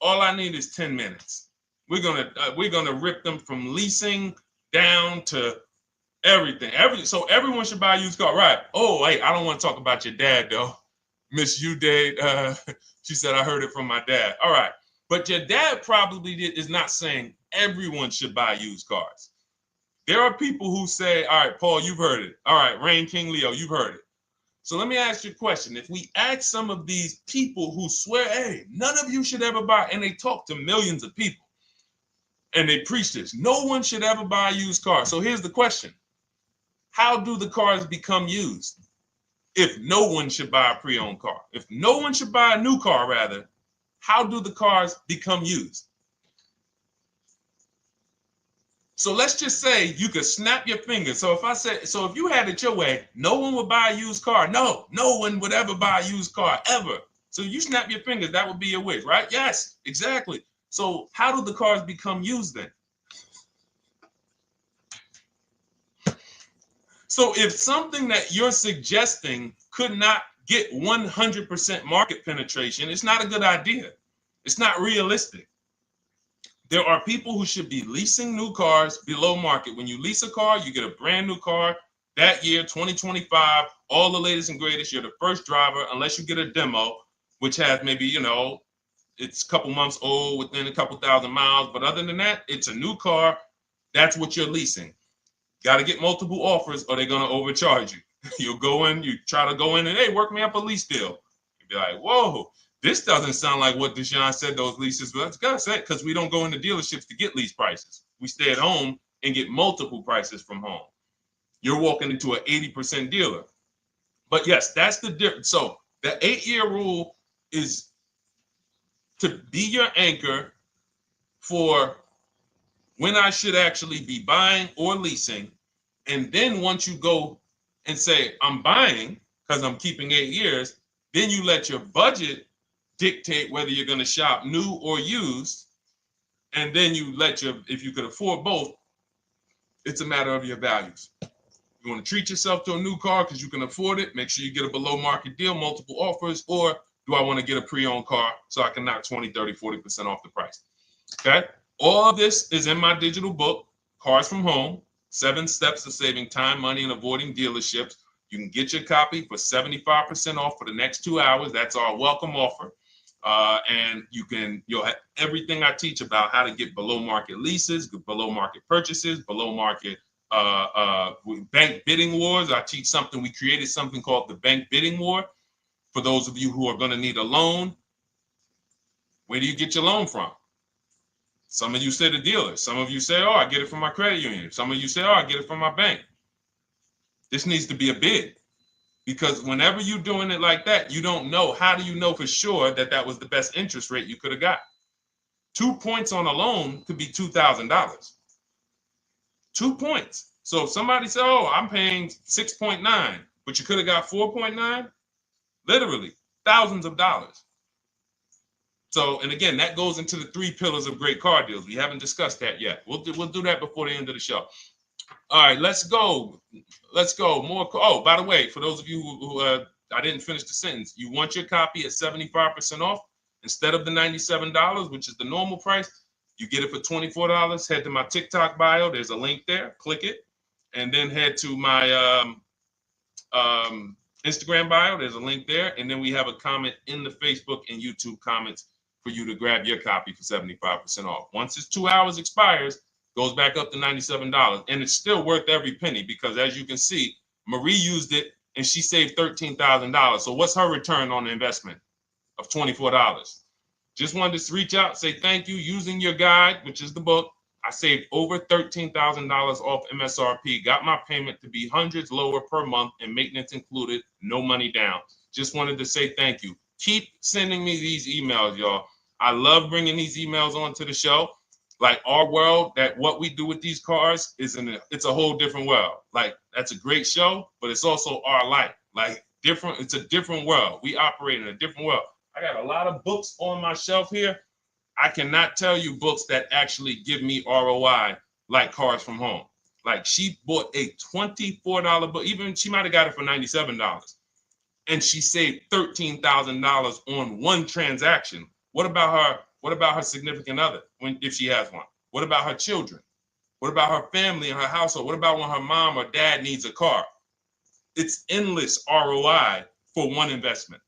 All I need is 10 minutes. We're gonna rip them from leasing down to everything. So everyone should buy a used car, right? Oh, wait, I don't want to talk about your dad though. Miss Uday, she said I heard it from my dad. All right, but your dad probably is not saying everyone should buy used cars. There are people who say, all right, Paul, you've heard it. All right, Rain King Leo, you've heard it. So let me ask you a question. If we ask some of these people who swear, hey, none of you should ever buy, and they talk to millions of people, and they preach this, no one should ever buy a used car. So here's the question. how do the cars become used? If no one should buy a pre-owned car, if no one should buy a new car, rather, how do the cars become used? So let's just say you could snap your fingers. So if you had it your way, no one would buy a used car. No one would ever buy a used car, ever. So you snap your fingers, that would be your wish, right? Yes, exactly. So how do the cars become used then? So if something that you're suggesting could not get 100% market penetration, it's not a good idea. It's not realistic. There are people who should be leasing new cars below market. When you lease a car, you get a brand new car that year, 2025, all the latest and greatest. You're the first driver, unless you get a demo, which has maybe, it's a couple months old, within a couple thousand miles. But other than that, it's a new car. That's what you're leasing. Got to get multiple offers or they're going to overcharge you. You'll go in, you try to go in and, hey, work me up a lease deal. You'll be like, whoa, this doesn't sound like what Deshone said those leases were. That's got said, because we don't go into dealerships to get lease prices. We stay at home and get multiple prices from home. You're walking into an 80% dealer. But yes, that's the difference. So the 8-year rule is to be your anchor for when I should actually be buying or leasing. And then once you go and say, I'm buying because I'm keeping 8 years, then you let your budget dictate whether you're going to shop new or used. And then you let if you could afford both, it's a matter of your values. You want to treat yourself to a new car because you can afford it, make sure you get a below market deal, multiple offers, or do I want to get a pre-owned car so I can knock 20, 30, 40% off the price? Okay. All of this is in my digital book, Cars from Home, 7 Steps to Saving Time, Money, and Avoiding Dealerships. You can get your copy for 75% off for the next 2 hours. That's our welcome offer. And you'll have everything I teach about how to get below market leases, below market purchases, below market bank bidding wars. I teach something. We created something called the bank bidding war. For those of you who are going to need a loan, where do you get your loan from? Some of you say the dealer. Some of you say, oh, I get it from my credit union. Some of you say, oh, I get it from my bank. This needs to be a bid, because whenever you're doing it like that, you don't know. How do you know for sure that that was the best interest rate you could have got? 2 points on a loan could be $2,000. 2 points. So if somebody said, oh, I'm paying 6.9, but you could have got 4.9, literally thousands of dollars. So, and again, that goes into the 3 pillars of great car deals. We haven't discussed that yet. We'll do that before the end of the show. All right, let's go. More. Oh, by the way, for those of you who I didn't finish the sentence, you want your copy at 75% off instead of the $97, which is the normal price. You get it for $24. Head to my TikTok bio. There's a link there. Click it, and then head to my Instagram bio. There's a link there, and then we have a comment in the Facebook and YouTube comments for you to grab your copy for 75% off. Once it's 2 hours expires, goes back up to $97, and it's still worth every penny, because as you can see, Marie used it and she saved $13,000. So what's her return on the investment of $24? Just wanted to reach out, say thank you. Using your guide, which is the book, I saved over $13,000 off MSRP, got my payment to be hundreds lower per month, and maintenance included, no money down. Just wanted to say thank you. Keep sending me these emails, y'all. I love bringing these emails onto the show. Like our world, that what we do with these cars it's a whole different world. Like, that's a great show, but it's also our life. Like, different, it's a different world. We operate in a different world. I got a lot of books on my shelf here. I cannot tell you books that actually give me ROI like Cars from Home. Like, she bought a $24 book. Even she might have got it for $97. And she saved $13,000 on one transaction. What about her? What about her significant other, if she has one? What about her children? What about her family and her household? What about when her mom or dad needs a car? It's endless ROI for one investment.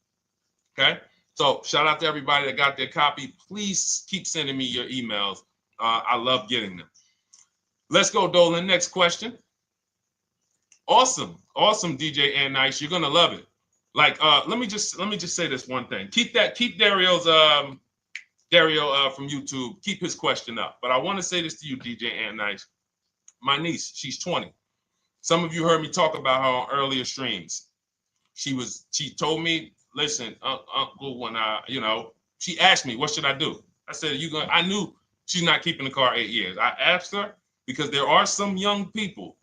Okay? So shout out to everybody that got their copy. Please keep sending me your emails. I love getting them. Let's go, Dolan. Next question. Awesome, DJ and Nice. You're gonna love it. Like, let me just say this one thing. Keep Dario's Dario from YouTube, keep his question up. But I want to say this to you, DJ and Nice. My niece, she's 20. Some of you heard me talk about her on earlier streams. She told me, listen, Uncle, when she asked me, what should I do? I said, I knew she's not keeping the car 8 years. I asked her because there are some young people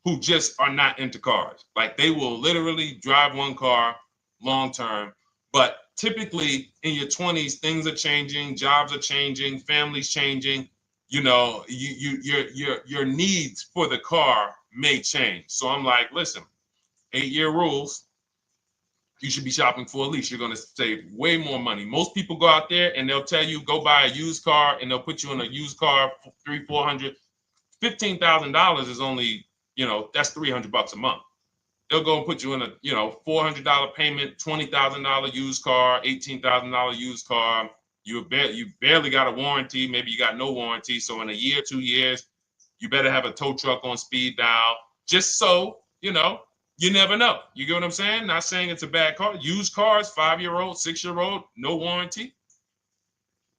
who just are not into cars. Like they will literally drive one car long term. But typically in your 20s, things are changing, jobs are changing, families changing. Your needs for the car may change. So I'm like, listen, 8-year rules. You should be shopping for a lease. You're going to save way more money. Most people go out there and they'll tell you go buy a used car, and they'll put you in a used car for $300, $400, $15,000 is only, that's $300 a month. They'll go and put you in a, $400 payment, $20,000 used car, $18,000 used car. You barely got a warranty. Maybe you got no warranty. So in a year, 2 years, you better have a tow truck on speed dial, just so, you never know. You get what I'm saying? Not saying it's a bad car. Used cars, 5-year-old, 6-year-old, no warranty.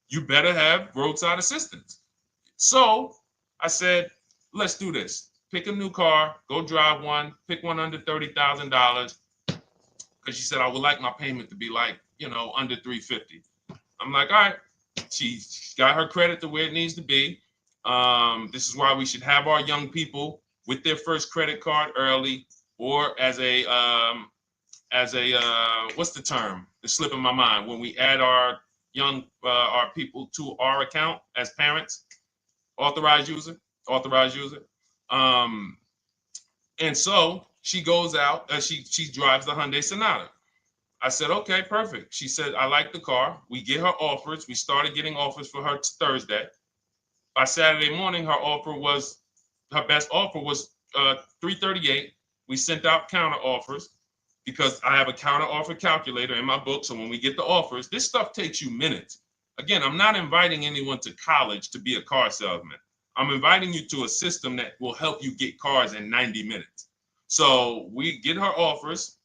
You better have roadside assistance. So I said, let's do this. Pick a new car, go drive one, pick one under $30,000. Because she said, I would like my payment to be like, under $350. I'm like, all right. She got her credit to where it needs to be. This is why we should have our young people with their first credit card early, or as a what's the term? It's slipping my mind. When we add our people to our account as parents, authorized user. And so she goes out, she drives the Hyundai Sonata. I said, okay, perfect. She said, I like the car. We get her offers. We started getting offers for her Thursday. By Saturday morning, her best offer was $338. We sent out counter offers because I have a counter offer calculator in my book. So when we get the offers, this stuff takes you minutes. Again, I'm not inviting anyone to college to be a car salesman. I'm inviting you to a system that will help you get cars in 90 minutes. So we get her offers.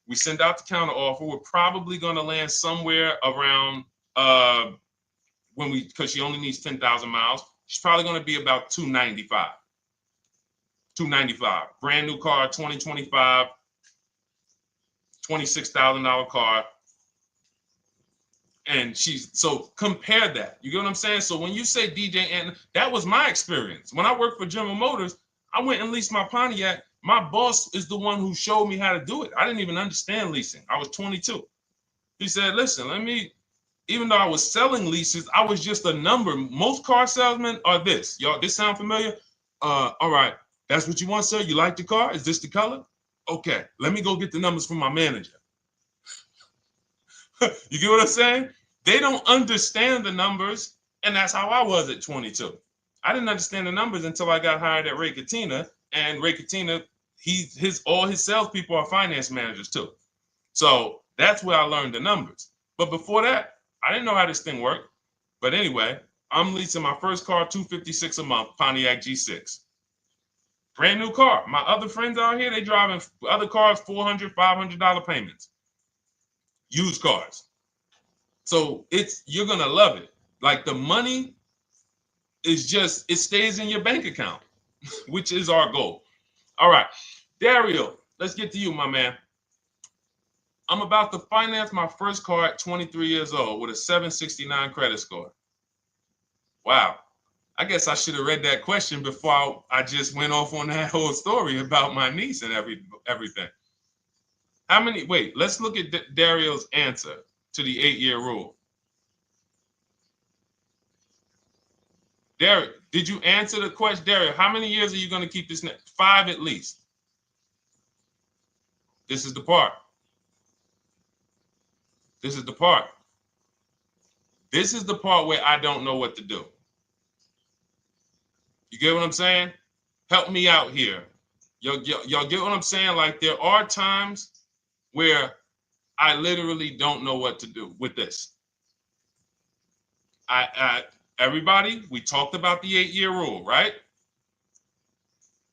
We send out the counter offer. We're probably going to land somewhere around because she only needs 10,000 miles. She's probably going to be about $295. Brand new car, 2025, $26,000 car. And so compare that. You get what I'm saying? So when you say DJ, and that was my experience. When I worked for General Motors, I went and leased my Pontiac. My boss is the one who showed me how to do it. I didn't even understand leasing. I was 22. He said, listen, even though I was selling leases, I was just a number. Most car salesmen are this. Y'all, this sound familiar? All right. That's what you want, sir? You like the car? Is this the color? Okay. Let me go get the numbers from my manager. You get what I'm saying? They don't understand the numbers, and that's how I was at 22. I didn't understand the numbers until I got hired at Ray Katina, and Ray Katina, all his salespeople are finance managers too. So that's where I learned the numbers. But before that, I didn't know how this thing worked. But anyway, I'm leasing my first car, $256 a month, Pontiac G6. Brand new car. My other friends out here, they driving other cars, $400, $500 payments. Used cars. So you're gonna love it. Like the money is it stays in your bank account, which is our goal. All right, Dario, let's get to you, my man. I'm about to finance my first car at 23 years old with a 769 credit score. Wow. I guess I should have read that question before I just went off on that whole story about my niece and everything. Let's look at Dario's answer to the 8-year rule. Dario, did you answer the question? Dario, how many years are you going to keep this? 5 at least. This is the part. This is the part where I don't know what to do. You get what I'm saying? Help me out here. Y'all get what I'm saying? Like there are times where I literally don't know what to do with this. Everybody, we talked about the 8-year rule, right?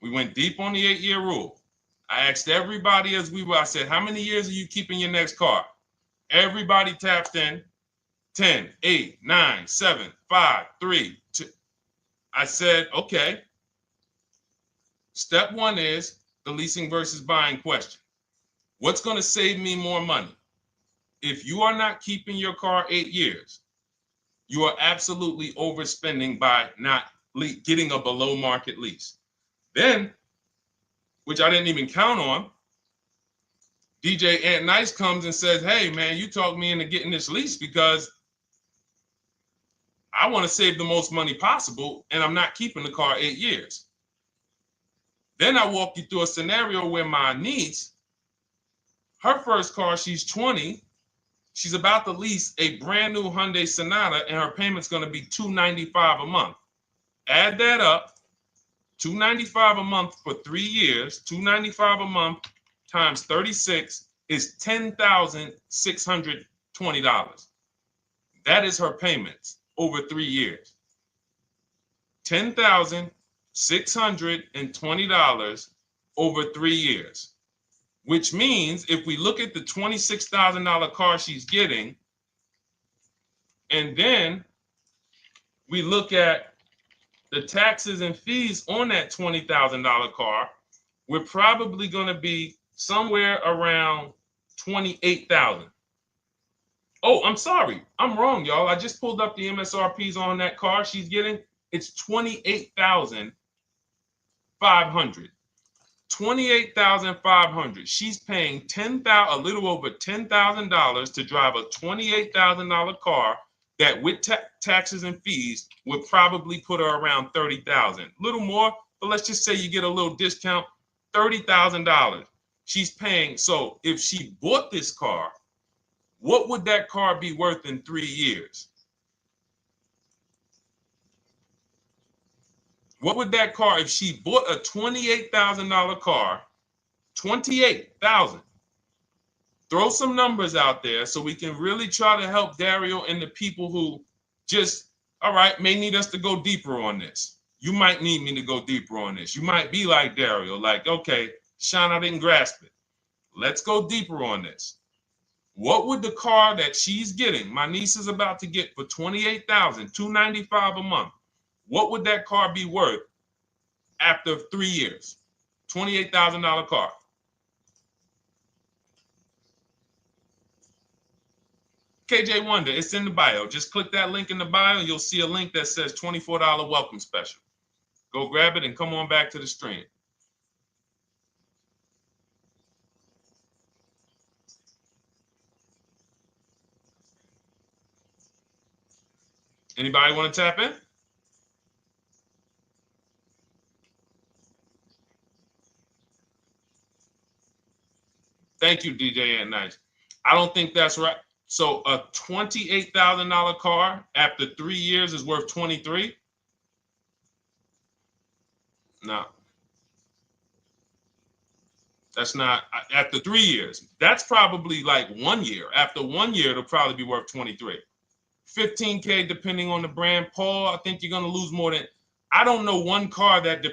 We went deep on the 8-year rule. I asked everybody I said, how many years are you keeping your next car? Everybody tapped in 10, 8, 9, 7, 5, 3, 2. I said, okay. Step one is the leasing versus buying question. What's going to save me more money? If you are not keeping your car 8 years, you are absolutely overspending by not getting a below market lease. Then, which I didn't even count on, DJ Ant Nice comes and says, hey, man, you talked me into getting this lease because I want to save the most money possible, and I'm not keeping the car 8 years. Then I walk you through a scenario where my niece, her first car, she's 20. She's about to lease a brand new Hyundai Sonata, and her payment's going to be $295 a month. Add that up, $295 a month for 3 years, $295 a month times 36 is $10,620. That is her payments over 3 years. $10,620 over 3 years. Which means if we look at the $26,000 car she's getting, and then we look at the taxes and fees on that $20,000 car, we're probably going to be somewhere around $28,000. Oh, I'm sorry. I'm wrong, y'all. I just pulled up the MSRPs on that car she's getting. It's $28,500. $28,500. She's paying a little over $10,000 to drive a $28,000 car that with taxes and fees would probably put her around $30,000. A little more, but let's just say you get a little discount, $30,000. She's paying. So if she bought this car, what would that car be worth in 3 years? What would that car, if she bought a $28,000 car, $28,000? Throw some numbers out there so we can really try to help Dario and the people who just, all right, may need us to go deeper on this. You might need me to go deeper on this. You might be like Dario, like, okay, Sean, I didn't grasp it. Let's go deeper on this. What would the car that she's getting, my niece is about to get for $28,000, $295 a month, what would that car be worth after 3 years? $28,000 car. KJ Wonder, it's in the bio. Just click that link in the bio and you'll see a link that says $24 welcome special. Go grab it and come on back to the stream. Anybody want to tap in? Thank you, DJ and Nice. I don't think that's right. So a $28,000 car after 3 years is worth 23? No. That's not after 3 years. That's probably like 1 year. After 1 year, it'll probably be worth 23. 15K depending on the brand. Paul, I think you're gonna lose more than. I don't know one car that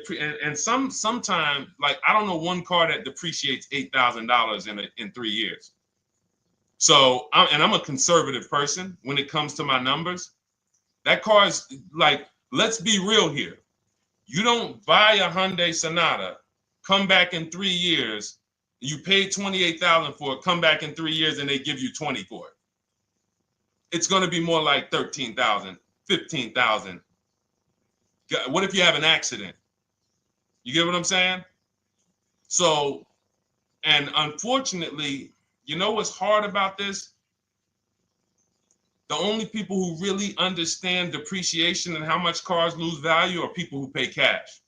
sometimes like I don't know one car that depreciates $8,000 in 3 years. So I'm a conservative person when it comes to my numbers. That car is like, let's be real here. You don't buy a Hyundai Sonata, come back in 3 years, you paid $28,000 for it, come back in 3 years and they give you 20 for it. It's going to be more like 13,000, 15,000. What if you have an accident? You get what I'm saying? So, and unfortunately, you know what's hard about this? The only people who really understand depreciation and how much cars lose value are people who pay cash.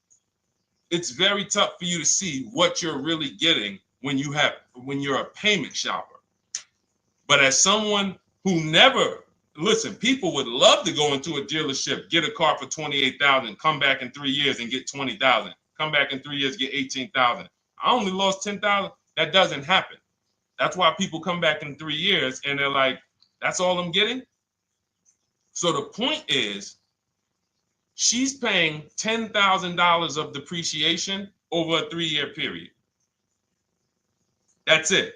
It's very tough for you to see what you're really getting when you're a payment shopper. But as someone who never, listen, people would love to go into a dealership, get a car for $28,000, come back in 3 years and get $20,000, come back in 3 years, get $18,000. I only lost $10,000. That doesn't happen. That's why people come back in 3 years and they're like, that's all I'm getting? So the point is, she's paying $10,000 of depreciation over a 3-year period. That's it.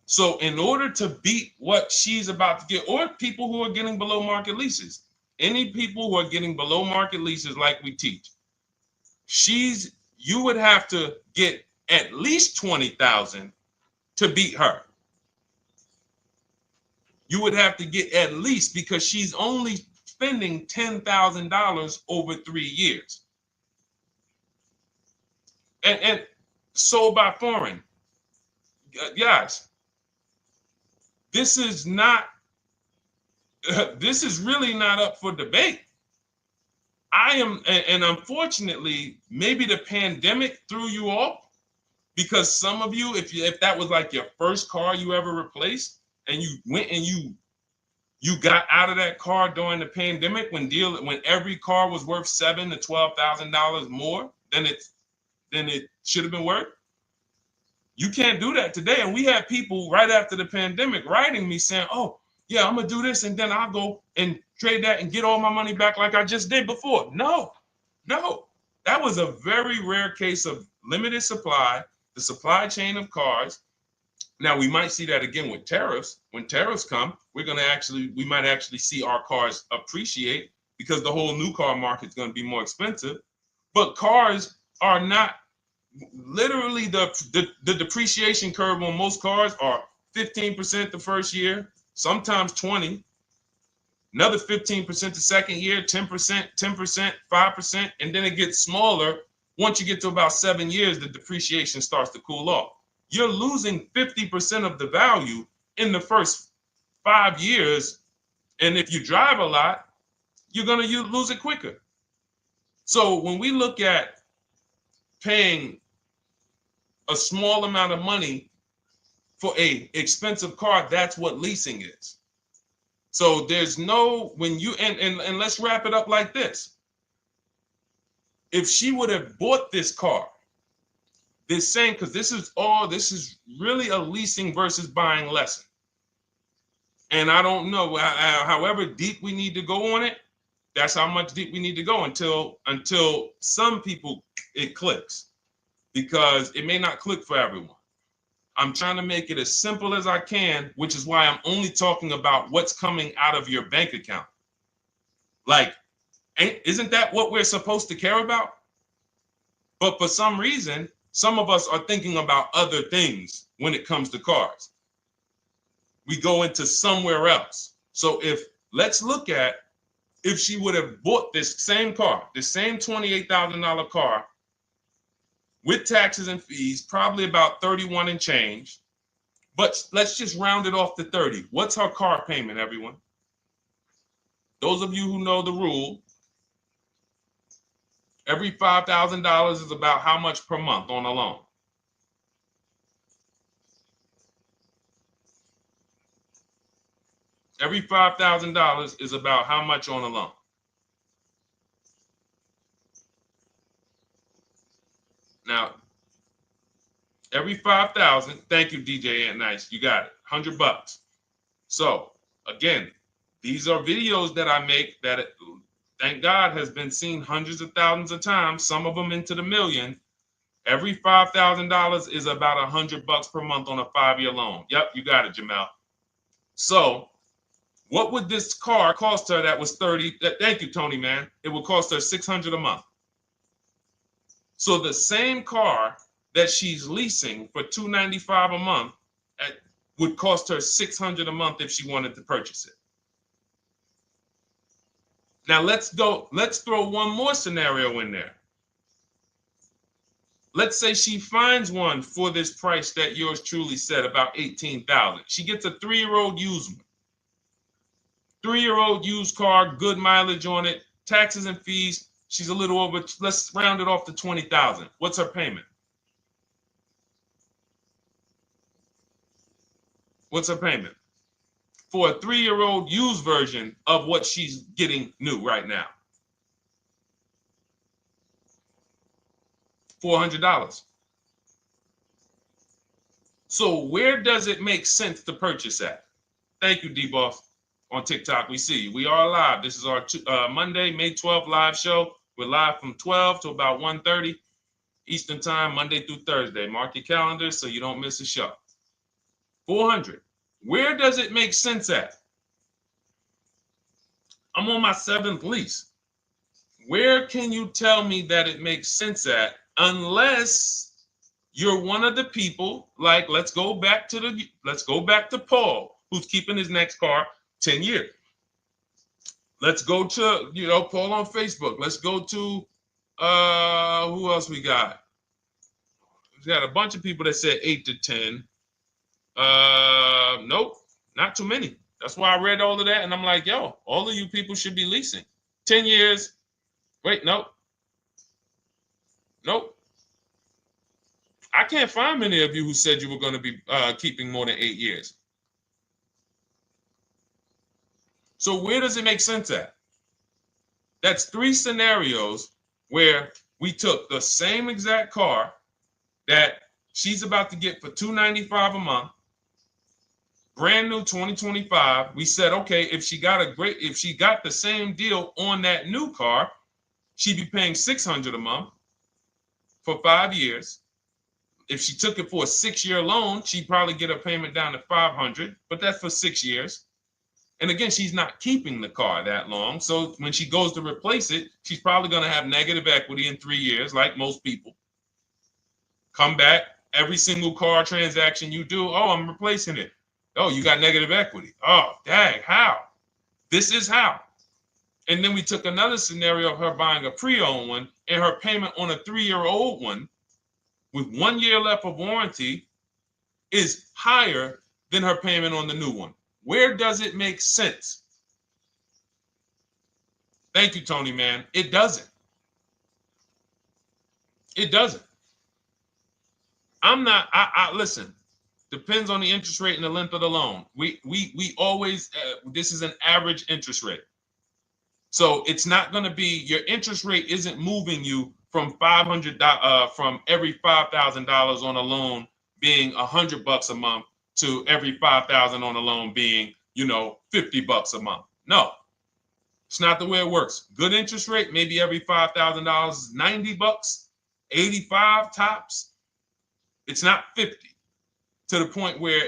So in order to beat what she's about to get, or people who are getting below market leases, any people who are getting below market leases like we teach, you would have to get at least 20,000 to beat her. You would have to get at least, because she's only spending $10,000 over 3 years. And sold by foreign. Guys, this is not, this is really not up for debate. And unfortunately, maybe the pandemic threw you off, because some of you, if that was like your first car you ever replaced, and you went and you got out of that car during the pandemic when every car was worth $7,000 to $12,000 more than it should have been worth. You can't do that today. And we had people right after the pandemic writing me saying, "Oh, yeah, I'm gonna do this, and then I'll go and trade that and get all my money back like I just did before." No, that was a very rare case of limited supply, the supply chain of cars. Now we might see that again with tariffs. When tariffs come, we might actually see our cars appreciate, because the whole new car market is going to be more expensive. But cars are not, literally the depreciation curve on most cars are 15% the first year, sometimes 20, another 15% the second year, 10%, 10%, 5%, and then it gets smaller. Once you get to about 7 years, the depreciation starts to cool off. You're losing 50% of the value in the first 5 years. And if you drive a lot, you're going to lose it quicker. So when we look at paying a small amount of money for a expensive car, that's what leasing is. So there's no, when you, and let's wrap it up like this. If she would have bought this car, this same, because this is really a leasing versus buying lesson. And I don't know, however deep we need to go on it, that's how much deep we need to go until some people it clicks, because it may not click for everyone. I'm trying to make it as simple as I can, which is why I'm only talking about what's coming out of your bank account. Like, isn't that what we're supposed to care about? But for some reason, some of us are thinking about other things when it comes to cars. We go into somewhere else. So let's look at if she would have bought this same car, the same $28,000 car with taxes and fees, probably about 31 and change. But let's just round it off to 30. What's her car payment, everyone? Those of you who know the rule, every $5,000 is about how much per month on a loan? Every $5,000 is about how much on a loan? Now, every 5,000, thank you, DJ Ant Nice, you got it, $100. So again, these are videos that I make that, thank God, has been seen hundreds of thousands of times, some of them into the million. Every $5,000 is about $100 per month on a 5-year loan. Yep, you got it, Jamel. So what would this car cost her that was 30? Thank you, Tony, man. It would cost her $600 a month. So the same car that she's leasing for $295 a month would cost her $600 a month if she wanted to purchase it. Now let's throw one more scenario in there. Let's say she finds one for this price that yours truly said, about $18,000. She gets a 3-year-old used one. 3-year-old used car, good mileage on it, taxes and fees. She's a little over, let's round it off to $20,000. What's her payment? What's her payment for a 3-year-old used version of what she's getting new right now? $400. So where does it make sense to purchase at? Thank you, D-Boss. On TikTok, we see you. We are live. This is our Monday, May 12th live show. We're live from 12 to about 1:30 Eastern time, Monday through Thursday. Mark your calendars so you don't miss a show. 400. Where does it make sense at? I'm on my 7th lease. Where can you tell me that it makes sense at, unless you're one of the people, like, let's go back to Paul, who's keeping his next car 10 years. Let's go to, Paul on Facebook. Let's go to, who else we got? We got a bunch of people that said 8 to 10. Nope, not too many. That's why I read all of that, and I'm like, yo, all of you people should be leasing. 10 years. Wait, nope. I can't find many of you who said you were going to be keeping more than 8 years. So where does it make sense at? That's 3 scenarios where we took the same exact car that she's about to get for $295 a month, brand new 2025. We said, okay, if she got the same deal on that new car, she'd be paying $600 a month for 5 years. If she took it for a 6-year loan, she'd probably get a payment down to $500, but that's for 6 years. And again, she's not keeping the car that long. So when she goes to replace it, she's probably going to have negative equity in 3 years, like most people. Come back, every single car transaction you do, oh, I'm replacing it. Oh, you got negative equity. Oh, dang, how? This is how. And then we took another scenario of her buying a pre-owned one, and her payment on a 3-year-old one with 1 year left of warranty is higher than her payment on the new one. Where does it make sense? Thank you, Tony, man. It doesn't. It doesn't. Listen, depends on the interest rate and the length of the loan. We always, this is an average interest rate. So it's not going to be, your interest rate isn't moving you from from every $5,000 on a loan being $100 a month to every $5,000 on a loan being, $50 a month. No, it's not the way it works. Good interest rate, maybe every $5,000 is $90, 85 tops. It's not 50, to the point where,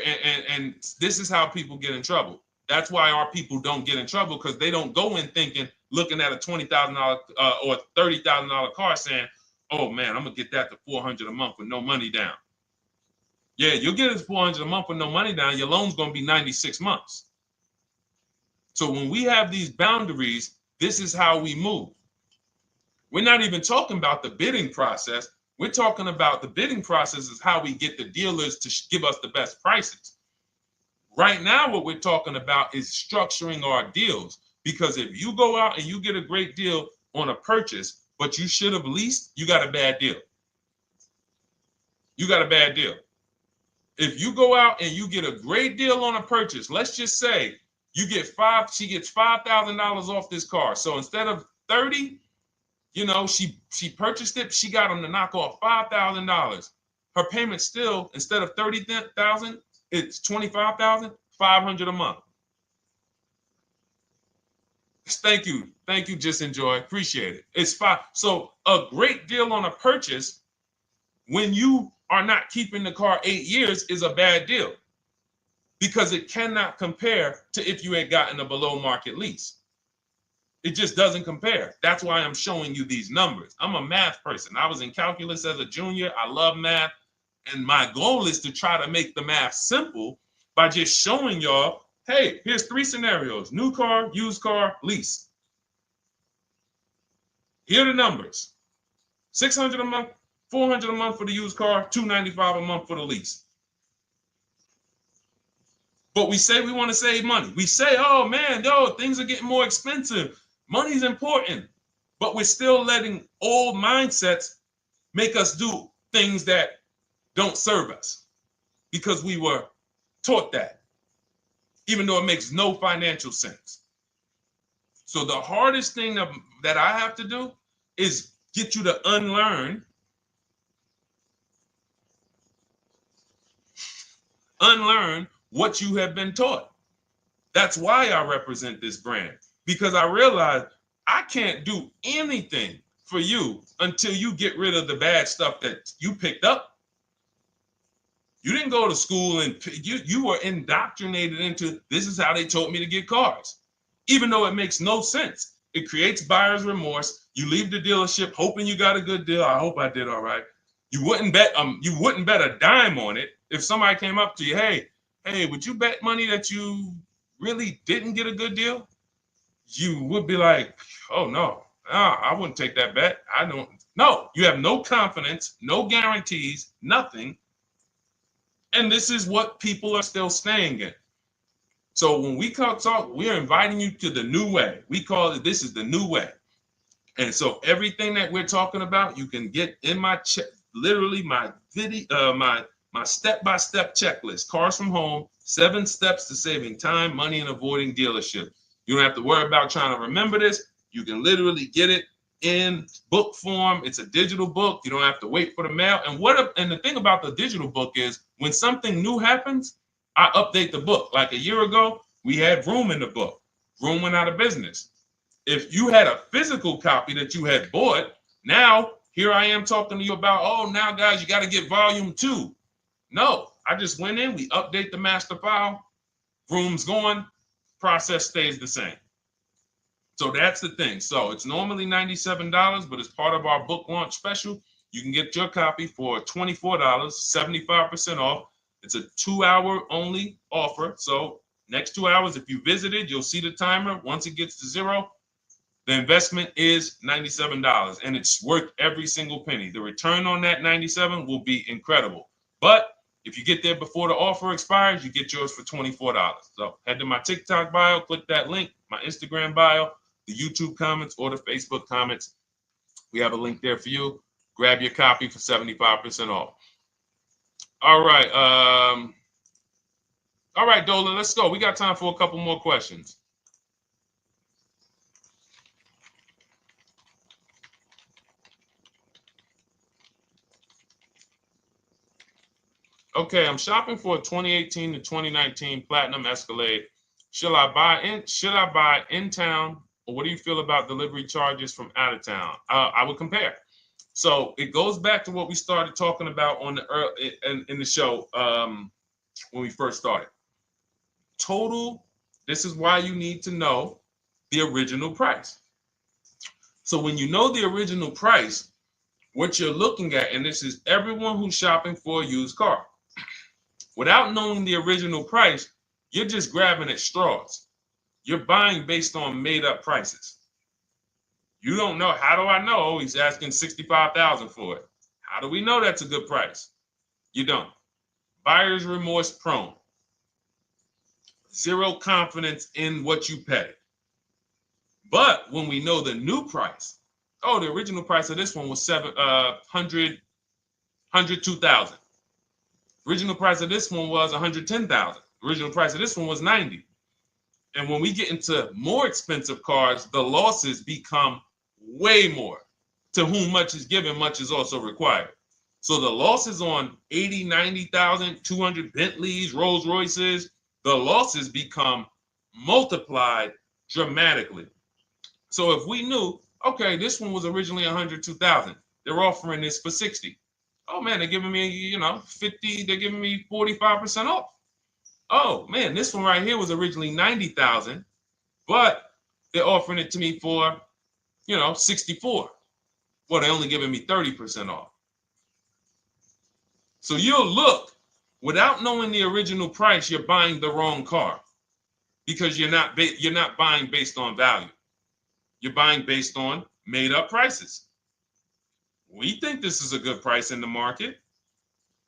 and this is how people get in trouble. That's why our people don't get in trouble, because they don't go in looking at a $20,000 or $30,000 car saying, oh man, I'm gonna get that to $400 a month with no money down. Yeah, you'll get it to $400 a month with no money down. Your loan's gonna be 96 months. So when we have these boundaries, this is how we move. We're not even talking about the bidding process. We're talking about the bidding process is how we get the dealers to give us the best prices. Right now, what we're talking about is structuring our deals. Because if you go out and you get a great deal on a purchase, but you should have leased, you got a bad deal. You got a bad deal. If you go out and you get a great deal on a purchase, let's just say she gets $5,000 off this car. So instead of 30, she purchased it, she got them to knock off $5,000. Her payment still, instead of $30,000, it's $25,000, $500 a month. Thank you, Just Enjoy, appreciate it. It's fine. So a great deal on a purchase, when you are not keeping the car 8 years, is a bad deal, because it cannot compare to if you had gotten a below market lease. It just doesn't compare. That's why I'm showing you these numbers. I'm a math person. I was in calculus as a junior. I love math. And my goal is to try to make the math simple by just showing y'all, hey, here's 3 scenarios: new car, used car, lease. Here are the numbers: $600 a month, $400 a month for the used car, $295 a month for the lease. But we say we want to save money. We say, oh man, things are getting more expensive. Money's important. But we're still letting old mindsets make us do things that don't serve us, because we were taught that, even though it makes no financial sense. So the hardest thing that I have to do is get you to unlearn what you have been taught. That's why I represent this brand, because I realize I can't do anything for you until you get rid of the bad stuff that you picked up. You didn't go to school and you were indoctrinated into, this is how they taught me to get cars, even though it makes no sense. It creates buyer's remorse. You leave the dealership hoping you got a good deal. I hope I did all right. You wouldn't bet a dime on it. If somebody came up to you, hey, would you bet money that you really didn't get a good deal? You would be like, oh no, I wouldn't take that bet. I don't. No, you have no confidence, no guarantees, nothing. And this is what people are still staying in. So when we talk, we're inviting you to the new way. We call it, this is the new way. And so everything that we're talking about, you can get in my literally my video, my step-by-step checklist. Cars from Home, 7 steps to saving time, money, and avoiding dealership. You don't have to worry about trying to remember this. You can literally get it in book form. It's a digital book. You don't have to wait for the mail. And the thing about the digital book is when something new happens, I update the book. Like a year ago, we had Room in the book. Room went out of business. If you had a physical copy that you had bought, now here I am talking to you about, oh, now guys, you got to get volume 2. No, I just went in, we update the master file, Room's going, process stays the same. So that's the thing. So it's normally $97, but as part of our book launch special, you can get your copy for $24, 75% off. It's a 2-hour only offer. So next 2 hours, if you visited, you'll see the timer. Once it gets to 0, the investment is $97, and it's worth every single penny. The return on that $97 will be incredible. But if you get there before the offer expires, you get yours for $24. So head to my TikTok bio, click that link, my Instagram bio, the YouTube comments, or the Facebook comments. We have a link there for you. Grab your copy for 75% off. All right. All right, Dolan, let's go. We got time for a couple more questions. Okay, I'm shopping for a 2018 to 2019 Platinum Escalade. Should I buy in town, or what do you feel about delivery charges from out of town? I would compare. So it goes back to what we started talking about on the in the show when we first started. Total. This is why you need to know the original price. So when you know the original price, what you're looking at, and this is everyone who's shopping for a used car. Without knowing the original price, you're just grabbing at straws. You're buying based on made up prices. You don't know. How do I know he's asking $65,000 for it? How do we know that's a good price? You don't. Buyer's remorse prone. Zero confidence in what you pay. But when we know the new price, oh, the original price of this one was $102,000. Original price of this one was $110,000. Original price of this one was $90,000. And when we get into more expensive cars, the losses become way more. To whom much is given, much is also required. So the losses on 80, 90,000, 200 Bentleys, Rolls Royces, the losses become multiplied dramatically. So if we knew, okay, this one was originally $102,000, they're offering this for $60,000. Oh man, they're giving me, 50, they're giving me 45% off. Oh man, this one right here was originally $90,000, but they're offering it to me for, $64,000. Well, they're only giving me 30% off. So you'll look, without knowing the original price, you're buying the wrong car because you're not buying based on value. You're buying based on made up prices. We think this is a good price in the market,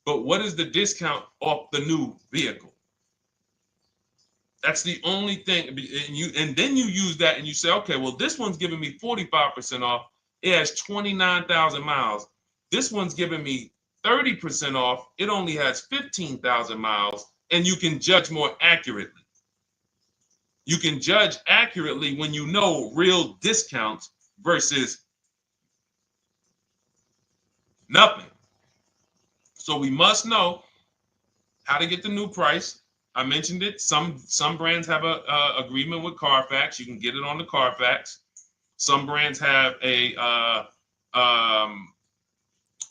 but what is the discount off the new vehicle? That's the only thing. And then you use that and you say, okay, well, this one's giving me 45% off. It has 29,000 miles. This one's giving me 30% off. It only has 15,000 miles, and you can judge more accurately. You can judge accurately when you know real discounts versus nothing. So we must know how to get the new price. I mentioned it. Some brands have a agreement with Carfax. You can get it on the Carfax. Some brands have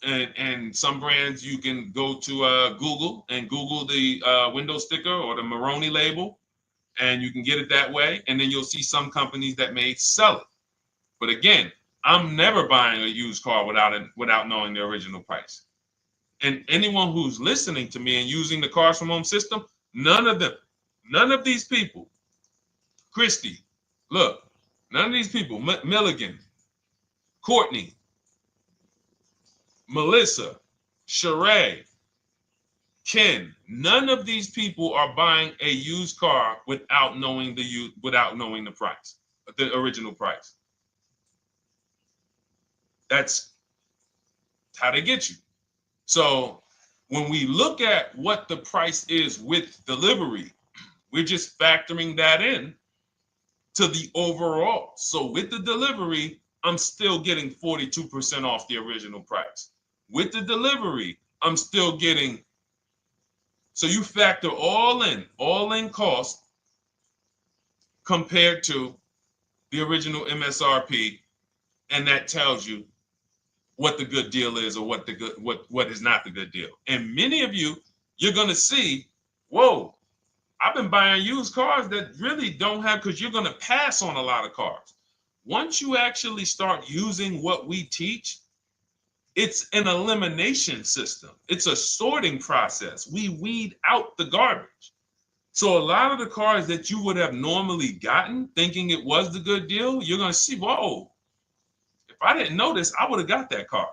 and some brands you can go to Google and Google the window sticker or the Maroni label, and you can get it that way. And then you'll see some companies that may sell it. But again, I'm never buying a used car without knowing the original price. And anyone who's listening to me and using the Cars from Home system, none of these people, Christy, look, none of these people, Milligan, Courtney, Melissa, Sheree, Ken, none of these people are buying a used car without knowing the price, the original price. That's how they get you. So when we look at what the price is with delivery, we're just factoring that in to the overall. So with the delivery, I'm still getting 42% off the original price. With the delivery, I'm still getting, so you factor all in cost compared to the original MSRP, and that tells you what the good deal is or what is not the good deal. And many of you, you're gonna see, whoa, I've been buying used cars that really don't have, because you're gonna pass on a lot of cars. Once you actually start using what we teach, it's an elimination system. It's a sorting process. We weed out the garbage. So a lot of the cars that you would have normally gotten thinking it was the good deal, you're gonna see, whoa, if I didn't know this, I would have got that car,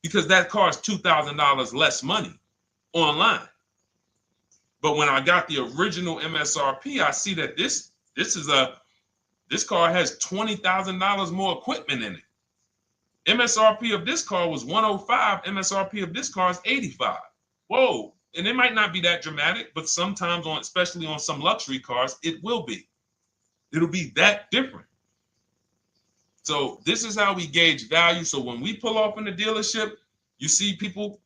because that car is $2,000 less money online. But when I got the original MSRP, I see that this car has $20,000 more equipment in it. MSRP of this car was 105. MSRP of this car is 85. Whoa. And it might not be that dramatic, but sometimes especially on some luxury cars, it will be. It'll be that different. So this is how we gauge value. So when we pull off in the dealership, you see people,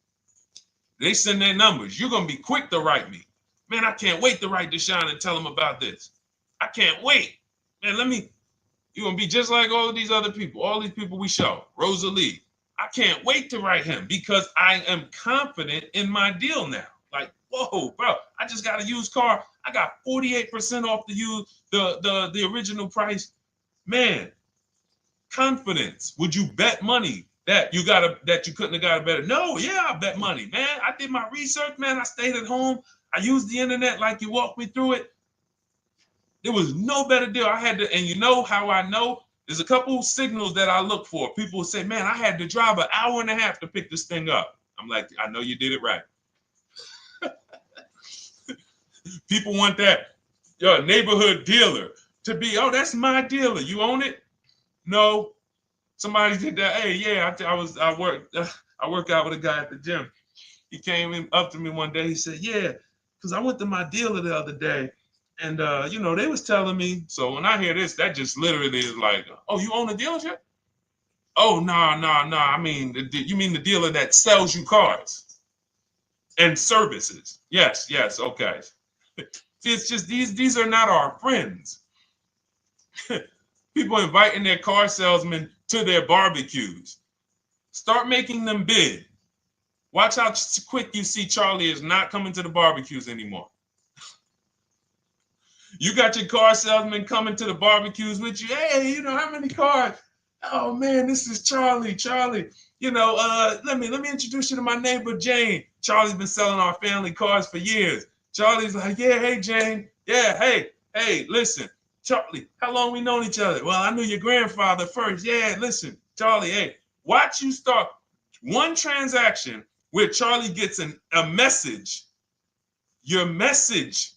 they send their numbers. You're going to be quick to write me. Man, I can't wait to write Deshone and tell him about this. I can't wait. Man, you're going to be just like all these other people, all these people we show. Rosalie, I can't wait to write him because I am confident in my deal now. Like, whoa, bro, I just got a used car. I got 48% off the original price. Man, confidence. Would you bet money that you couldn't have got a better? No, yeah, I bet money, man. I did my research, man. I stayed at home. I used the internet like you walked me through it. There was no better deal. I had to, and you know how I know? There's a couple signals that I look for. People will say, man, I had to drive an hour and a half to pick this thing up. I'm like, I know you did it right. People want that neighborhood dealer to be, oh, that's my dealer. You own it? No. Somebody did that. Hey, yeah, I work out with a guy at the gym. He came up to me one day. He said, yeah, because I went to my dealer the other day. And, they was telling me. So when I hear this, that just literally is like, oh, you own a dealership? Oh, no. I mean, you mean the dealer that sells you cars and services? Yes. Okay. It's just these are not our friends. People inviting their car salesmen to their barbecues. Start making them bid. Watch how quick you see Charlie is not coming to the barbecues anymore. You got your car salesman coming to the barbecues with you. Hey, how many cars? Oh man, this is Charlie. Charlie, let me introduce you to my neighbor Jane. Charlie's been selling our family cars for years. Charlie's like, yeah, hey Jane. Yeah, hey, listen, Charlie, how long we known each other? Well, I knew your grandfather first. Yeah, listen, Charlie, hey, watch you start one transaction where Charlie gets a message, your message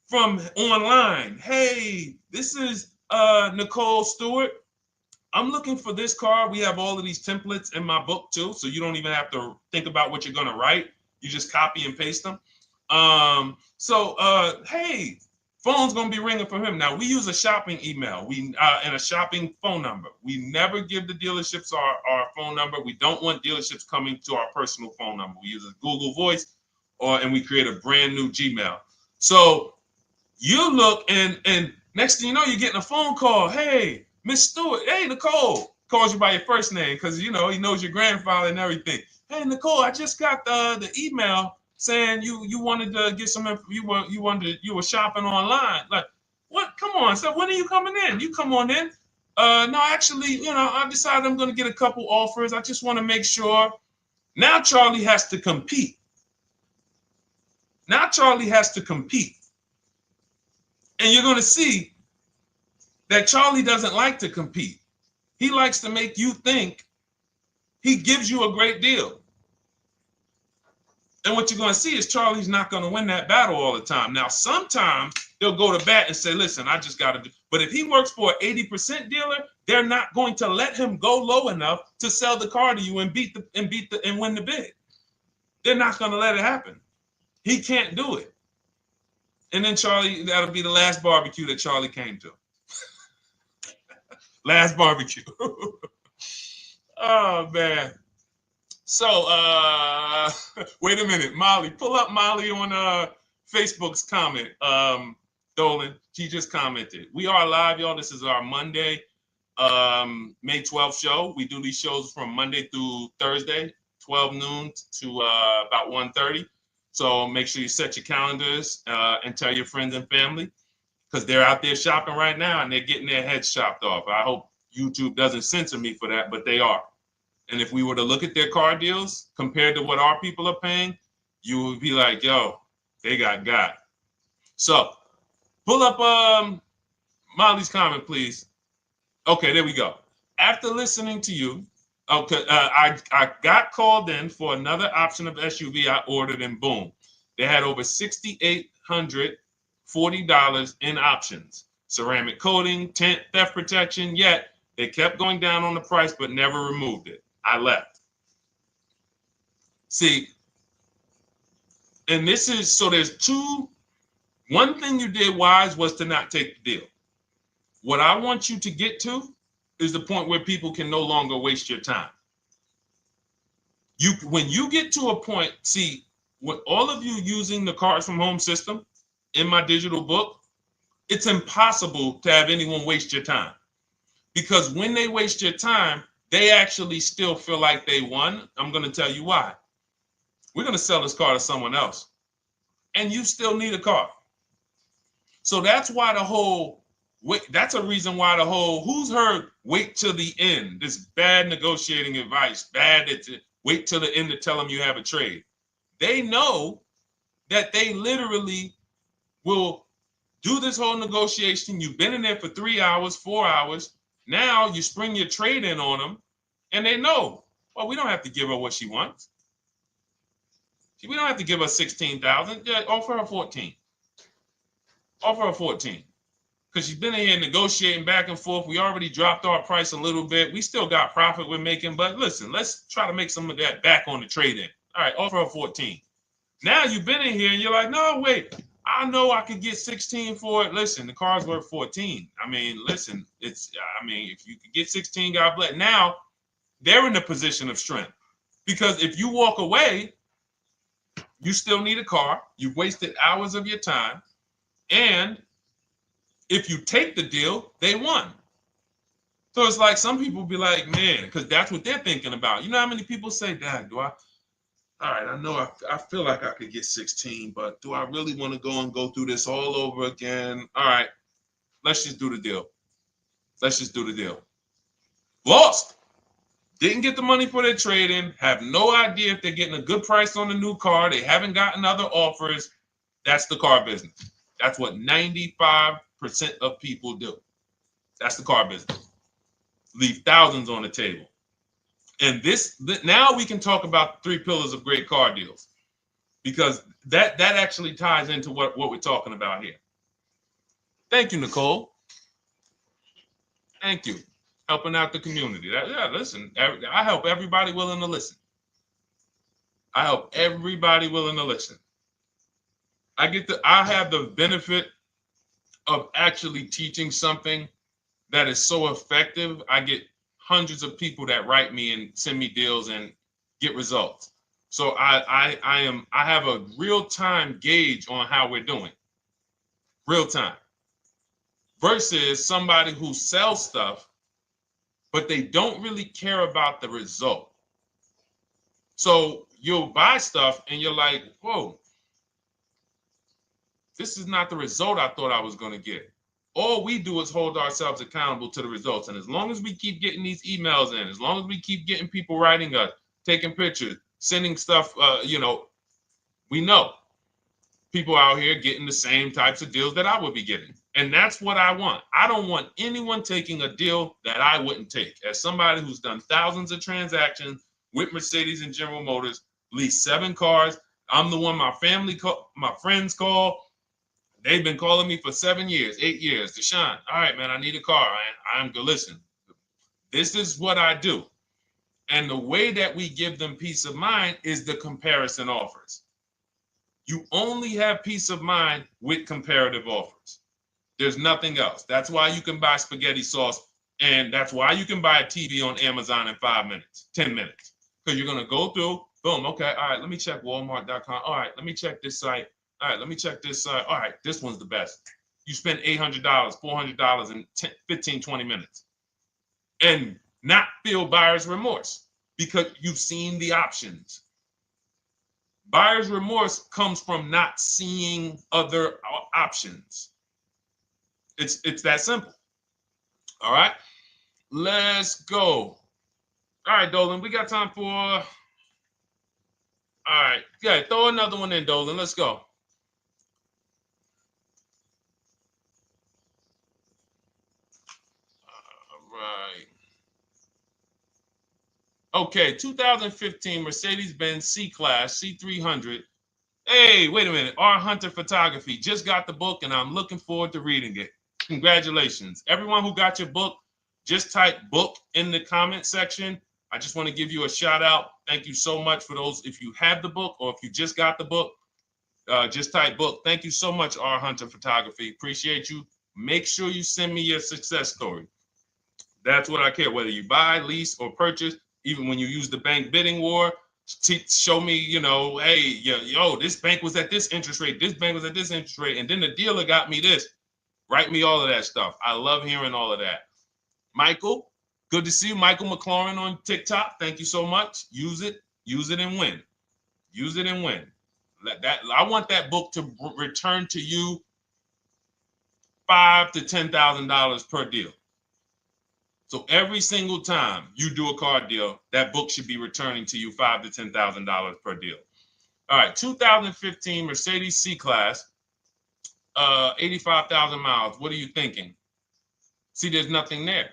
from online. Hey, this is Nicole Stewart. I'm looking for this car. We have all of these templates in my book too, so you don't even have to think about what you're gonna write. You just copy and paste them. Hey, phone's gonna be ringing for him. Now we use a shopping email and a shopping phone number. We never give the dealerships our phone number. We don't want dealerships coming to our personal phone number. We use a Google Voice and we create a brand new Gmail. So you look and next thing you know, you're getting a phone call. Hey, Miss Stewart. Hey, Nicole. Calls you by your first name because, he knows your grandfather and everything. Hey, Nicole, I just got the email saying you wanted to get some info. You were shopping online. Like, what? Come on. So when are you coming in? You come on in. No, actually, I decided I'm going to get a couple offers. I just want to make sure. Now Charlie has to compete. Now Charlie has to compete. And you're going to see that Charlie doesn't like to compete. He likes to make you think he gives you a great deal. And what you're going to see is Charlie's not going to win that battle all the time. Now, sometimes they'll go to bat and say, listen, I just got to do. But if he works for an 80% dealer, they're not going to let him go low enough to sell the car to you and win the bid. They're not going to let it happen. He can't do it. And then Charlie, that'll be the last barbecue that Charlie came to. Last barbecue. Oh, man. So, wait a minute, Molly. Pull up Molly on Facebook's comment. Dolan, she just commented. We are live, y'all. This is our Monday, May 12th show. We do these shows from Monday through Thursday, 12 noon to about 1:30. So make sure you set your calendars and tell your friends and family, because they're out there shopping right now and they're getting their heads chopped off. I hope YouTube doesn't censor me for that, but they are. And if we were to look at their car deals compared to what our people are paying, you would be like, yo, they got. So pull up Molly's comment, please. Okay, there we go. After listening to you, okay, I got called in for another option of SUV I ordered, and boom, they had over $6,840 in options. Ceramic coating, tint, theft protection, yet they kept going down on the price but never removed it. I left. See, and this is, so there's one thing you did wise was to not take the deal. What I want you to get to is the point where people can no longer waste your time. When you get to a point, see, with all of you using the Cars from Home system in my digital book, it's impossible to have anyone waste your time. Because when they waste your time, they actually still feel like they won. I'm going to tell you why. We're going to sell this car to someone else, and you still need a car. So that's why that's a reason why who's heard wait till the end, this bad negotiating advice, wait till the end to tell them you have a trade. They know that they literally will do this whole negotiation. You've been in there for 3 hours, 4 hours. Now you spring your trade in on them, and they know, well, we don't have to give her what she wants. We don't have to give her 16,000. Yeah, offer her 14. Offer her 14. Because she's been in here negotiating back and forth. We already dropped our price a little bit. We still got profit we're making, but listen, let's try to make some of that back on the trade-in. All right, offer her 14. Now you've been in here and you're like, no, wait, I know I could get 16 for it. Listen, the car's worth 14. I mean, listen, if you could get 16, God bless. Now they're in a position of strength, because if you walk away, you still need a car. You've wasted hours of your time. And if you take the deal, they won. So it's like some people be like, man, because that's what they're thinking about. You know how many people say, Dad, all right, I know I feel like I could get 16, but do I really want to go through this all over again? All right, let's just do the deal. Lost. Didn't get the money for their trade-in. Have no idea if they're getting a good price on the new car. They haven't gotten other offers. That's the car business. That's what 95% of people do. That's the car business. Leave thousands on the table. And now we can talk about 3 pillars of great car deals, because that actually ties into what we're talking about here. Thank you, Nicole. Thank you. Helping out the community. Listen, I help everybody willing to listen. I have the benefit of actually teaching something that is so effective. I get hundreds of people that write me and send me deals and get results. So I have a real-time gauge on how we're doing. Real time. Versus somebody who sells stuff, but they don't really care about the result. So you'll buy stuff and you're like, whoa, this is not the result I thought I was going to get. All we do is hold ourselves accountable to the results. And as long as we keep getting these emails in, as long as we keep getting people writing us, taking pictures, sending stuff, we know people out here getting the same types of deals that I would be getting. And that's what I want. I don't want anyone taking a deal that I wouldn't take. As somebody who's done thousands of transactions with Mercedes and General Motors, leased 7 cars. I'm the one my friends call. They've been calling me for 7 years, 8 years. Deshone, all right, man, I need a car. I'm good. Listen, this is what I do. And the way that we give them peace of mind is the comparison offers. You only have peace of mind with comparative offers. There's nothing else. That's why you can buy spaghetti sauce, and that's why you can buy a TV on Amazon in 5 minutes, 10 minutes. Because you're going to go through, boom, okay, all right, let me check Walmart.com. All right, let me check this site. All right, let me check this site. All right, this one's the best. You spend $800, $400 in 15, 20 minutes. And not feel buyer's remorse because you've seen the options. Buyer's remorse comes from not seeing other options. It's that simple. All right, let's go. All right, Dolan, we got time for. All right, yeah, throw another one in, Dolan. Let's go. All right. Okay, 2015 Mercedes-Benz C-Class C300. Hey, wait a minute. R. Hunter Photography just got the book, and I'm looking forward to reading it. Congratulations. Everyone who got your book, just type book in the comment section. I just want to give you a shout out. Thank you so much for those. If you have the book or if you just got the book, just type book. Thank you so much, R. Hunter Photography. Appreciate you. Make sure you send me your success story. That's what I care, whether you buy, lease, or purchase. Even when you use the bank bidding war, show me, hey, yo, this bank was at this interest rate, this bank was at this interest rate, and then the dealer got me this. Write me all of that stuff. I love hearing all of that. Michael, good to see you. Michael McLaurin on TikTok. Thank you so much. Use it and win. Use it and win. I want that book to return to you $5,000 to $10,000 per deal. So every single time you do a car deal, that book should be returning to you $5,000 to $10,000 per deal. All right, 2015 Mercedes C-Class, 85,000 miles. What are you thinking? See, there's nothing there.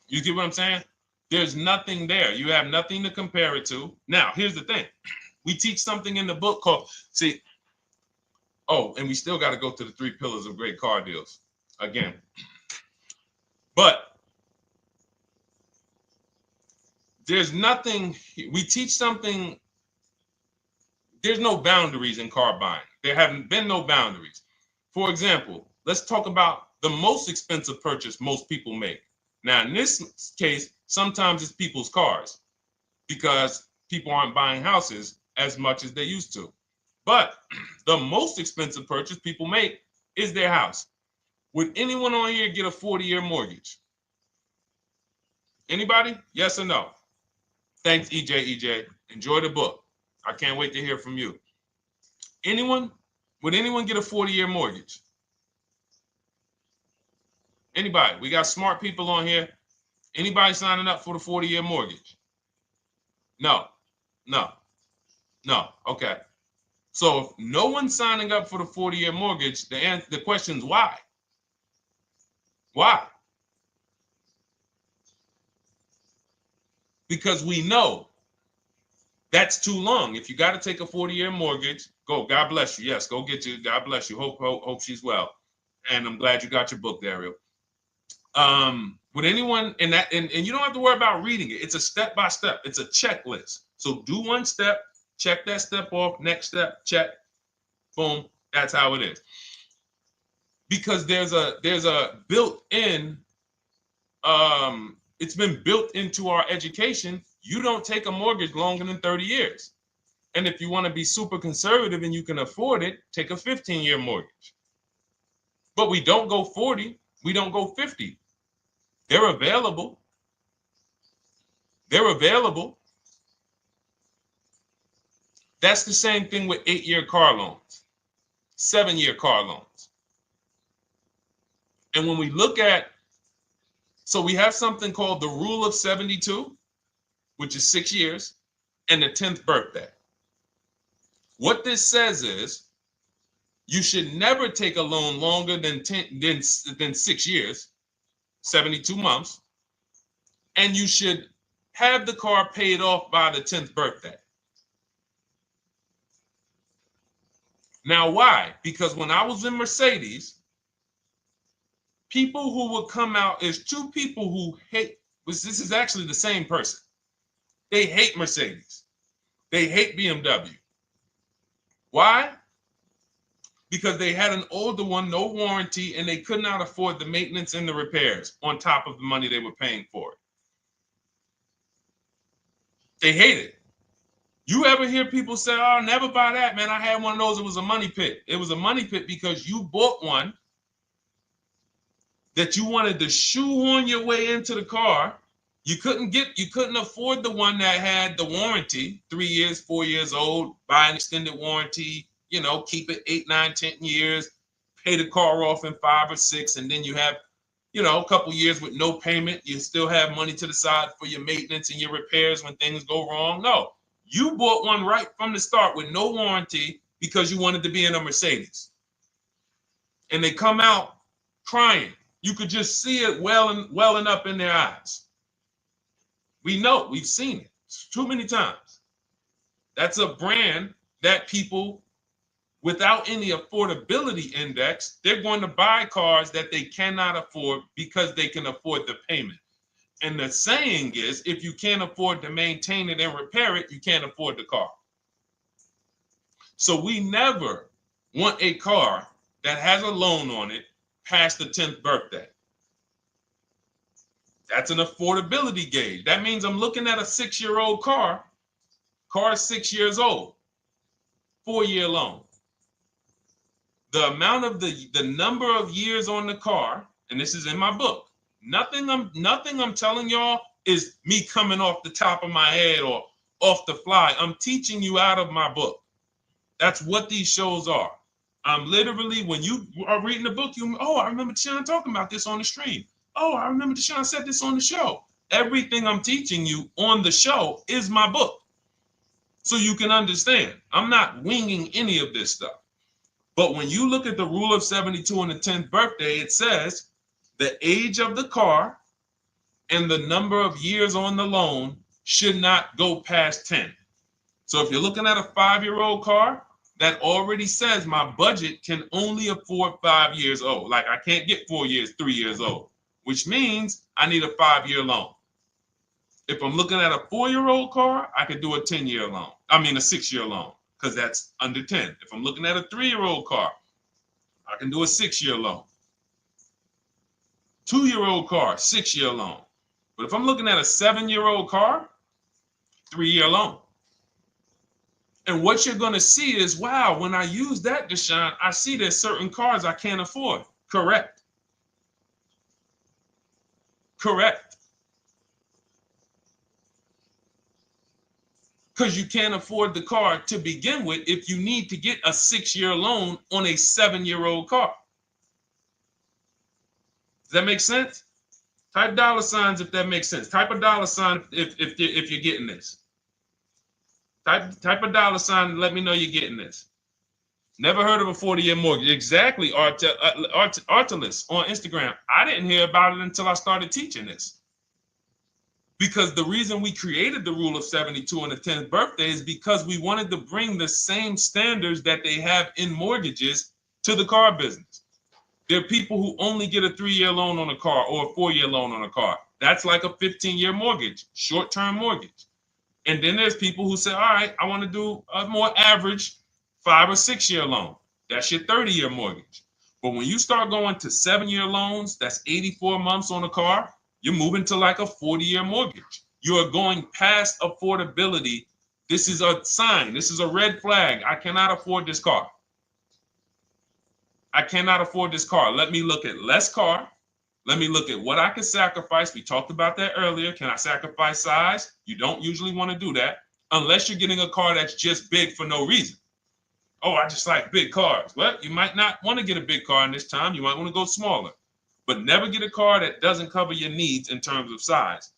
You get what I'm saying? There's nothing there. You have nothing to compare it to. Now, here's the thing. We teach something in the book called, and we still got to go to the 3 pillars of great car deals again. But there's nothing, we teach something, there's no boundaries in car buying. There haven't been no boundaries. For example, let's talk about the most expensive purchase most people make. Now, in this case, sometimes it's people's cars because people aren't buying houses as much as they used to. But the most expensive purchase people make is their house. Would anyone on here get a 40-year mortgage? Anybody? Yes or no? Thanks, EJ. Enjoy the book. I can't wait to hear from you. Anyone? Would anyone get a 40-year mortgage? Anybody? We got smart people on here. Anybody signing up for the 40-year mortgage? No. Okay. So if no one's signing up for the 40-year mortgage, the question is why? Why? Because we know that's too long. If you got to take a 40-year mortgage, go. God bless you. Yes, go get you. God bless you. Hope she's well. And I'm glad you got your book, Daryl. Would anyone and you don't have to worry about reading it. It's a step by step. It's a checklist. So do one step, check that step off. Next step, check. Boom. That's how it is. Because there's a built-in. It's been built into our education. You don't take a mortgage longer than 30 years. And if you want to be super conservative and you can afford it, take a 15-year mortgage. But we don't go 40. We don't go 50. They're available. That's the same thing with 8-year car loans, 7-year car loans. And when we look at, so we have something called the rule of 72, which is 6 years. and the 10th birthday. What this says is you should never take a loan longer than 6 years, 72 months, and you should have the car paid off by the 10th birthday. Now, why? Because when I was in Mercedes, people who would come out is two people who hate, this is actually the same person. They hate Mercedes. They hate BMW. Why? Because they had an older one, no warranty, and they could not afford the maintenance and the repairs on top of the money they were paying for it. They hate it. You ever hear people say, oh, never buy that, man. I had one of those. It was a money pit. It was a money pit because you bought one that you wanted to shoehorn your way into the car. You couldn't afford the one that had the warranty, 3 years, 4 years old, buy an extended warranty, keep it 8, 9, 10 years, pay the car off in 5 or 6, and then you have, a couple years with no payment. You still have money to the side for your maintenance and your repairs when things go wrong. No, you bought one right from the start with no warranty because you wanted to be in a Mercedes. And they come out crying. You could just see it welling up in their eyes. We know, we've seen it too many times. That's a brand that people without any affordability index, they're going to buy cars that they cannot afford because they can afford the payment. And the saying is, if you can't afford to maintain it and repair it, you can't afford the car. So we never want a car that has a loan on it past the 10th birthday. That's an affordability gauge. That means I'm looking at a 6-year-old car. Car is 6 years old, 4-year loan. The amount of the number of years on the car, and this is in my book. Nothing I'm telling y'all is me coming off the top of my head or off the fly. I'm teaching you out of my book. That's what these shows are. I'm literally, when you are reading the book, I remember Deshone talking about this on the stream. Oh, I remember Deshone said this on the show. Everything I'm teaching you on the show is my book. So you can understand. I'm not winging any of this stuff. But when you look at the rule of 72 on the 10th birthday, it says the age of the car and the number of years on the loan should not go past 10. So if you're looking at a 5-year-old car, that already says my budget can only afford 5 years old. Like I can't get 4 years, 3 years old, which means I need a 5-year loan. If I'm looking at a 4-year-old car, I could do a 10-year loan. I mean a 6-year loan, because that's under 10. If I'm looking at a 3-year-old car, I can do a 6-year loan. 2-year-old car, 6-year loan. But if I'm looking at a 7-year-old car, 3-year loan. And what you're going to see is, wow, when I use that, Deshone, I see there's certain cars I can't afford. Correct. Correct. Because you can't afford the car to begin with if you need to get a 6-year loan on a 7-year-old car. Does that make sense? Type $signs if that makes sense. Type a $sign if you're getting this. Type a $sign and let me know you're getting this. Never heard of a 40-year mortgage. Exactly, Artelis on Instagram. I didn't hear about it until I started teaching this. Because the reason we created the rule of 72 on the 10th birthday is because we wanted to bring the same standards that they have in mortgages to the car business. There are people who only get a 3-year loan on a car or a 4-year loan on a car. That's like a 15-year mortgage, short-term mortgage. And then there's people who say, all right, I want to do a more average 5 or 6-year loan. That's your 30-year mortgage. But when you start going to 7-year loans, that's 84 months on a car, you're moving to like a 40-year mortgage. You are going past affordability. This is a sign. This is a red flag. I cannot afford this car. I cannot afford this car. Let me look at less car. Let me look at what I can sacrifice. We talked about that earlier. Can I sacrifice size? You don't usually want to do that unless you're getting a car that's just big for no reason. Oh, I just like big cars. Well, you might not want to get a big car in this time. You might want to go smaller. But never get a car that doesn't cover your needs in terms of size.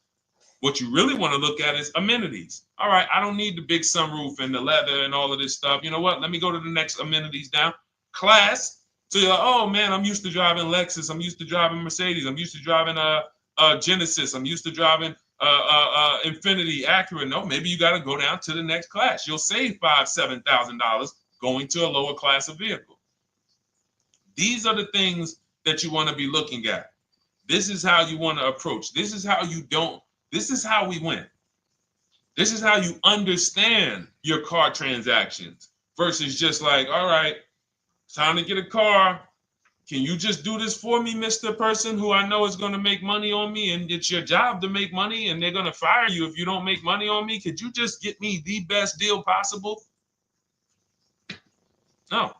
What you really want to look at is amenities. All right, I don't need the big sunroof and the leather and all of this stuff. You know what? Let me go to the next amenities down. Class. So you're like, oh man, I'm used to driving Lexus. I'm used to driving Mercedes. I'm used to driving Genesis. I'm used to driving Infinity, Acura. No, maybe you got to go down to the next class. You'll save $5,000-$7,000 going to a lower class of vehicle. These are the things that you want to be looking at. This is how you want to approach. This is how you don't. This is how we win. This is how you understand your car transactions versus just like, all right, time to get a car. Can you just do this for me, Mr. Person who I know is going to make money on me, and it's your job to make money and they're going to fire you if you don't make money on me? Could you just get me the best deal possible? No.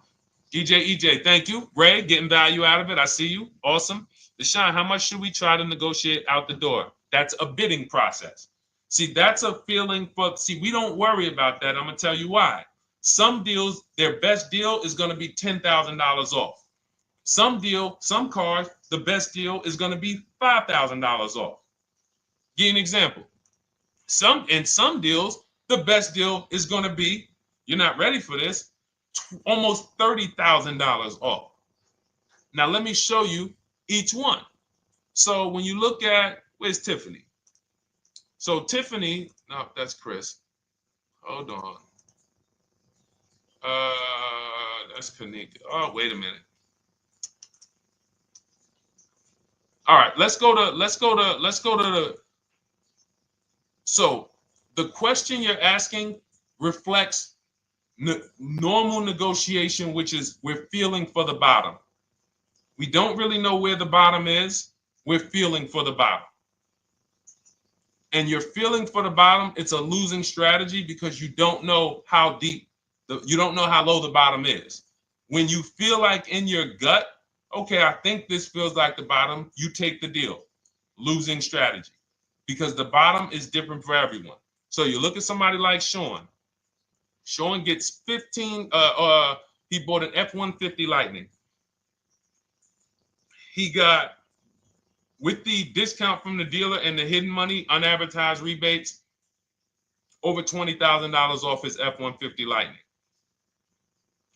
EJ, thank you. Ray, getting value out of it. I see you. Awesome. Deshone, how much should we try to negotiate out the door? That's a bidding process. See, that's a feeling for, see, we don't worry about that. I'm going to tell you why. Some deals, their best deal is going to be $10,000 off. Some cars, the best deal is going to be $5,000 off. Give you an example. In some deals, the best deal is going to be, you're not ready for this, almost $30,000 off. Now, let me show you each one. So when you look at, where's Tiffany? So Tiffany, no, that's Chris. Hold on. That's Kanika. Oh, wait a minute. All right, let's go to the, so the question you're asking reflects normal negotiation, which is we're feeling for the bottom. We don't really know where the bottom is. We're feeling for the bottom. And you're feeling for the bottom, it's a losing strategy because you don't know how deep, you don't know how low the bottom is. When you feel like in your gut, okay, I think this feels like the bottom, you take the deal. Losing strategy. Because the bottom is different for everyone. So you look at somebody like Sean. Sean gets 15, he bought an F-150 Lightning. He got, with the discount from the dealer and the hidden money, unadvertised rebates, over $20,000 off his F-150 Lightning.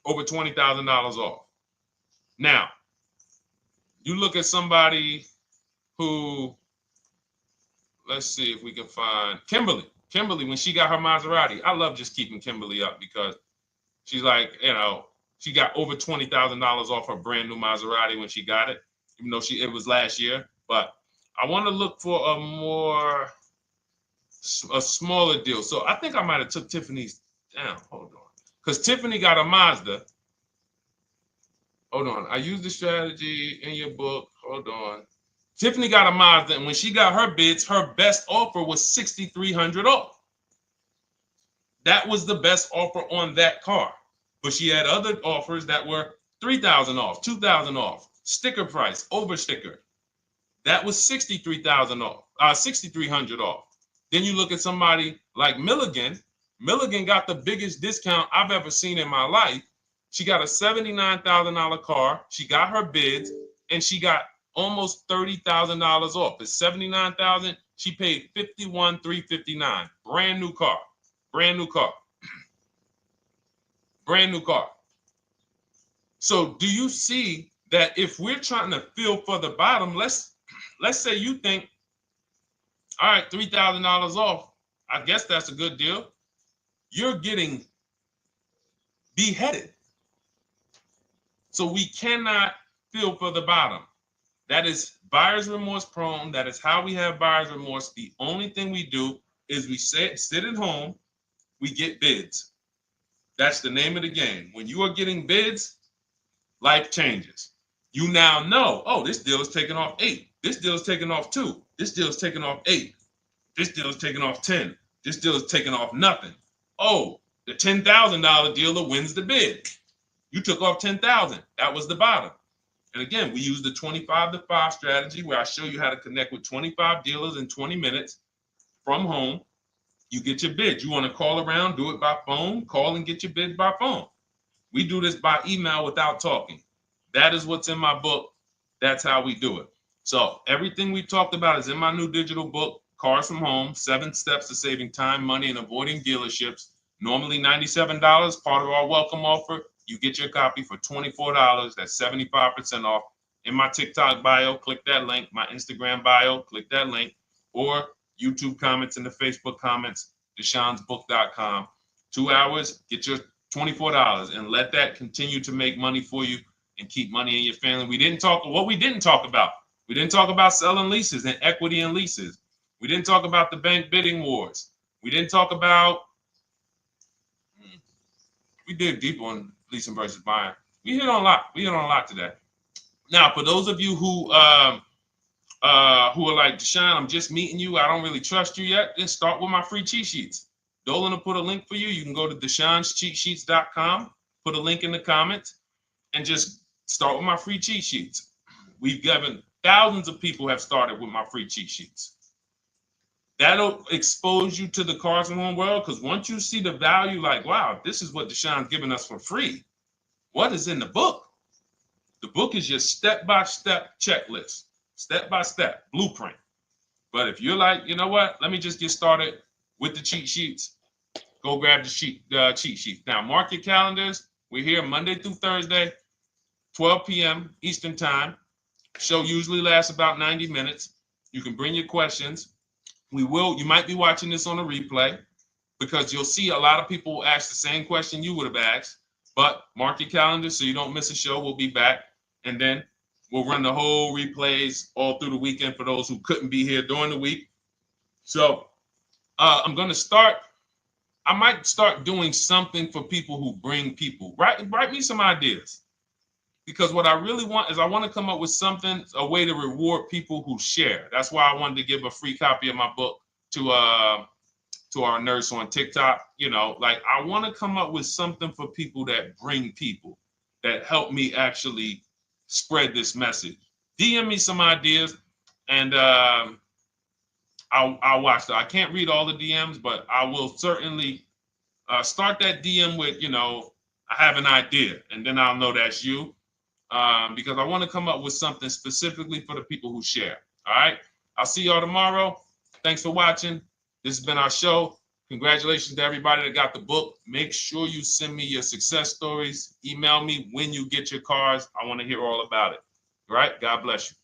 Over $20,000 off. Now, you look at somebody who, let's see if we can find Kimberly. Kimberly, when she got her Maserati, I love just keeping Kimberly up because she's like, you know, she got over $20,000 off her brand new Maserati when she got it, even though it was last year. But I want to look for a smaller deal. So I think I might have took Tiffany's down. Hold on. Because Tiffany got a Mazda. Hold on. I used the strategy in your book. Hold on. Tiffany got a Mazda, and when she got her bids, her best offer was $6,300 off. That was the best offer on that car. But she had other offers that were $3,000 off, $2,000 off, sticker price, over sticker. That was $63,000 off, $6,300 off. Then you look at somebody like Milligan. Milligan got the biggest discount I've ever seen in my life. She got a $79,000 car. She got her bids, and she got almost $30,000 off. It's $79,000. She paid $51,359. Brand new car. Brand new car. Brand new car. So do you see that if we're trying to feel for the bottom, let's say you think, all right, $3,000 off. I guess that's a good deal. You're getting beheaded. So we cannot feel for the bottom. That is buyer's remorse prone. That is how we have buyer's remorse. The only thing we do is we sit at home, we get bids. That's the name of the game. When you are getting bids, life changes. You now know, oh, this deal is taking off 8. This deal is taking off 2. This deal is taking off 8. This deal is taking off 10. This deal is taking off nothing. Oh, the $10,000 dealer wins the bid. You took off $10,000. That was the bottom. And again, we use the 25-to-5 strategy where I show you how to connect with 25 dealers in 20 minutes from home. You get your bid. You want to call around, do it by phone, call and get your bid by phone. We do this by email without talking. That is what's in my book. That's how we do it. So everything we talked about is in my new digital book. Cars from Home, 7 Steps to Saving Time, Money, and Avoiding Dealerships. Normally $97, part of our welcome offer. You get your copy for $24. That's 75% off. In my TikTok bio, click that link. My Instagram bio, click that link. Or YouTube comments in the Facebook comments, deshonsbook.com. 2 hours, get your $24 and let that continue to make money for you and keep money in your family. We didn't talk about. We didn't talk about selling leases and equity in leases. We didn't talk about the bank bidding wars. We didn't talk about, we dig deep on leasing versus buying. We hit on a lot. We hit on a lot today. Now, for those of you who are like, Deshone, I'm just meeting you, I don't really trust you yet, then start with my free cheat sheets. Dolan will put a link for you. You can go to DeshonesCheatSheets.com, put a link in the comments, and just start with my free cheat sheets. We've given thousands of people have started with my free cheat sheets. That'll expose you to the Cars from Home world, because once you see the value, like, wow, this is what Deshone's giving us for free. What is in the book? The book is your step-by-step checklist, step-by-step blueprint. But if you're like, you know what, let me just get started with the cheat sheets, go grab the cheat sheet. Now, mark your calendars. We're here Monday through Thursday, 12 p.m. Eastern Time. Show usually lasts about 90 minutes. You can bring your questions. You might be watching this on a replay, because you'll see a lot of people ask the same question you would have asked. But mark your calendar so you don't miss a show. We'll be back, and then we'll run the whole replays all through the weekend for those who couldn't be here during the week. So I'm going to start. I might start doing something for people who bring people. Write me some ideas, because what I really want is I want to come up with something, a way to reward people who share. That's why I wanted to give a free copy of my book to our nurse on TikTok. You know, like, I want to come up with something for people that bring people, that help me actually spread this message. DM me some ideas, and I'll watch that. I can't read all the DMs, but I will certainly start that DM with, you know, I have an idea, and then I'll know that's you, because I want to come up with something specifically for the people who share. All right. I'll see y'all tomorrow. Thanks for watching. This has been our show. Congratulations to everybody that got the book. Make sure you send me your success stories. Email me when you get your cars. I want to hear all about it. All right. God bless you.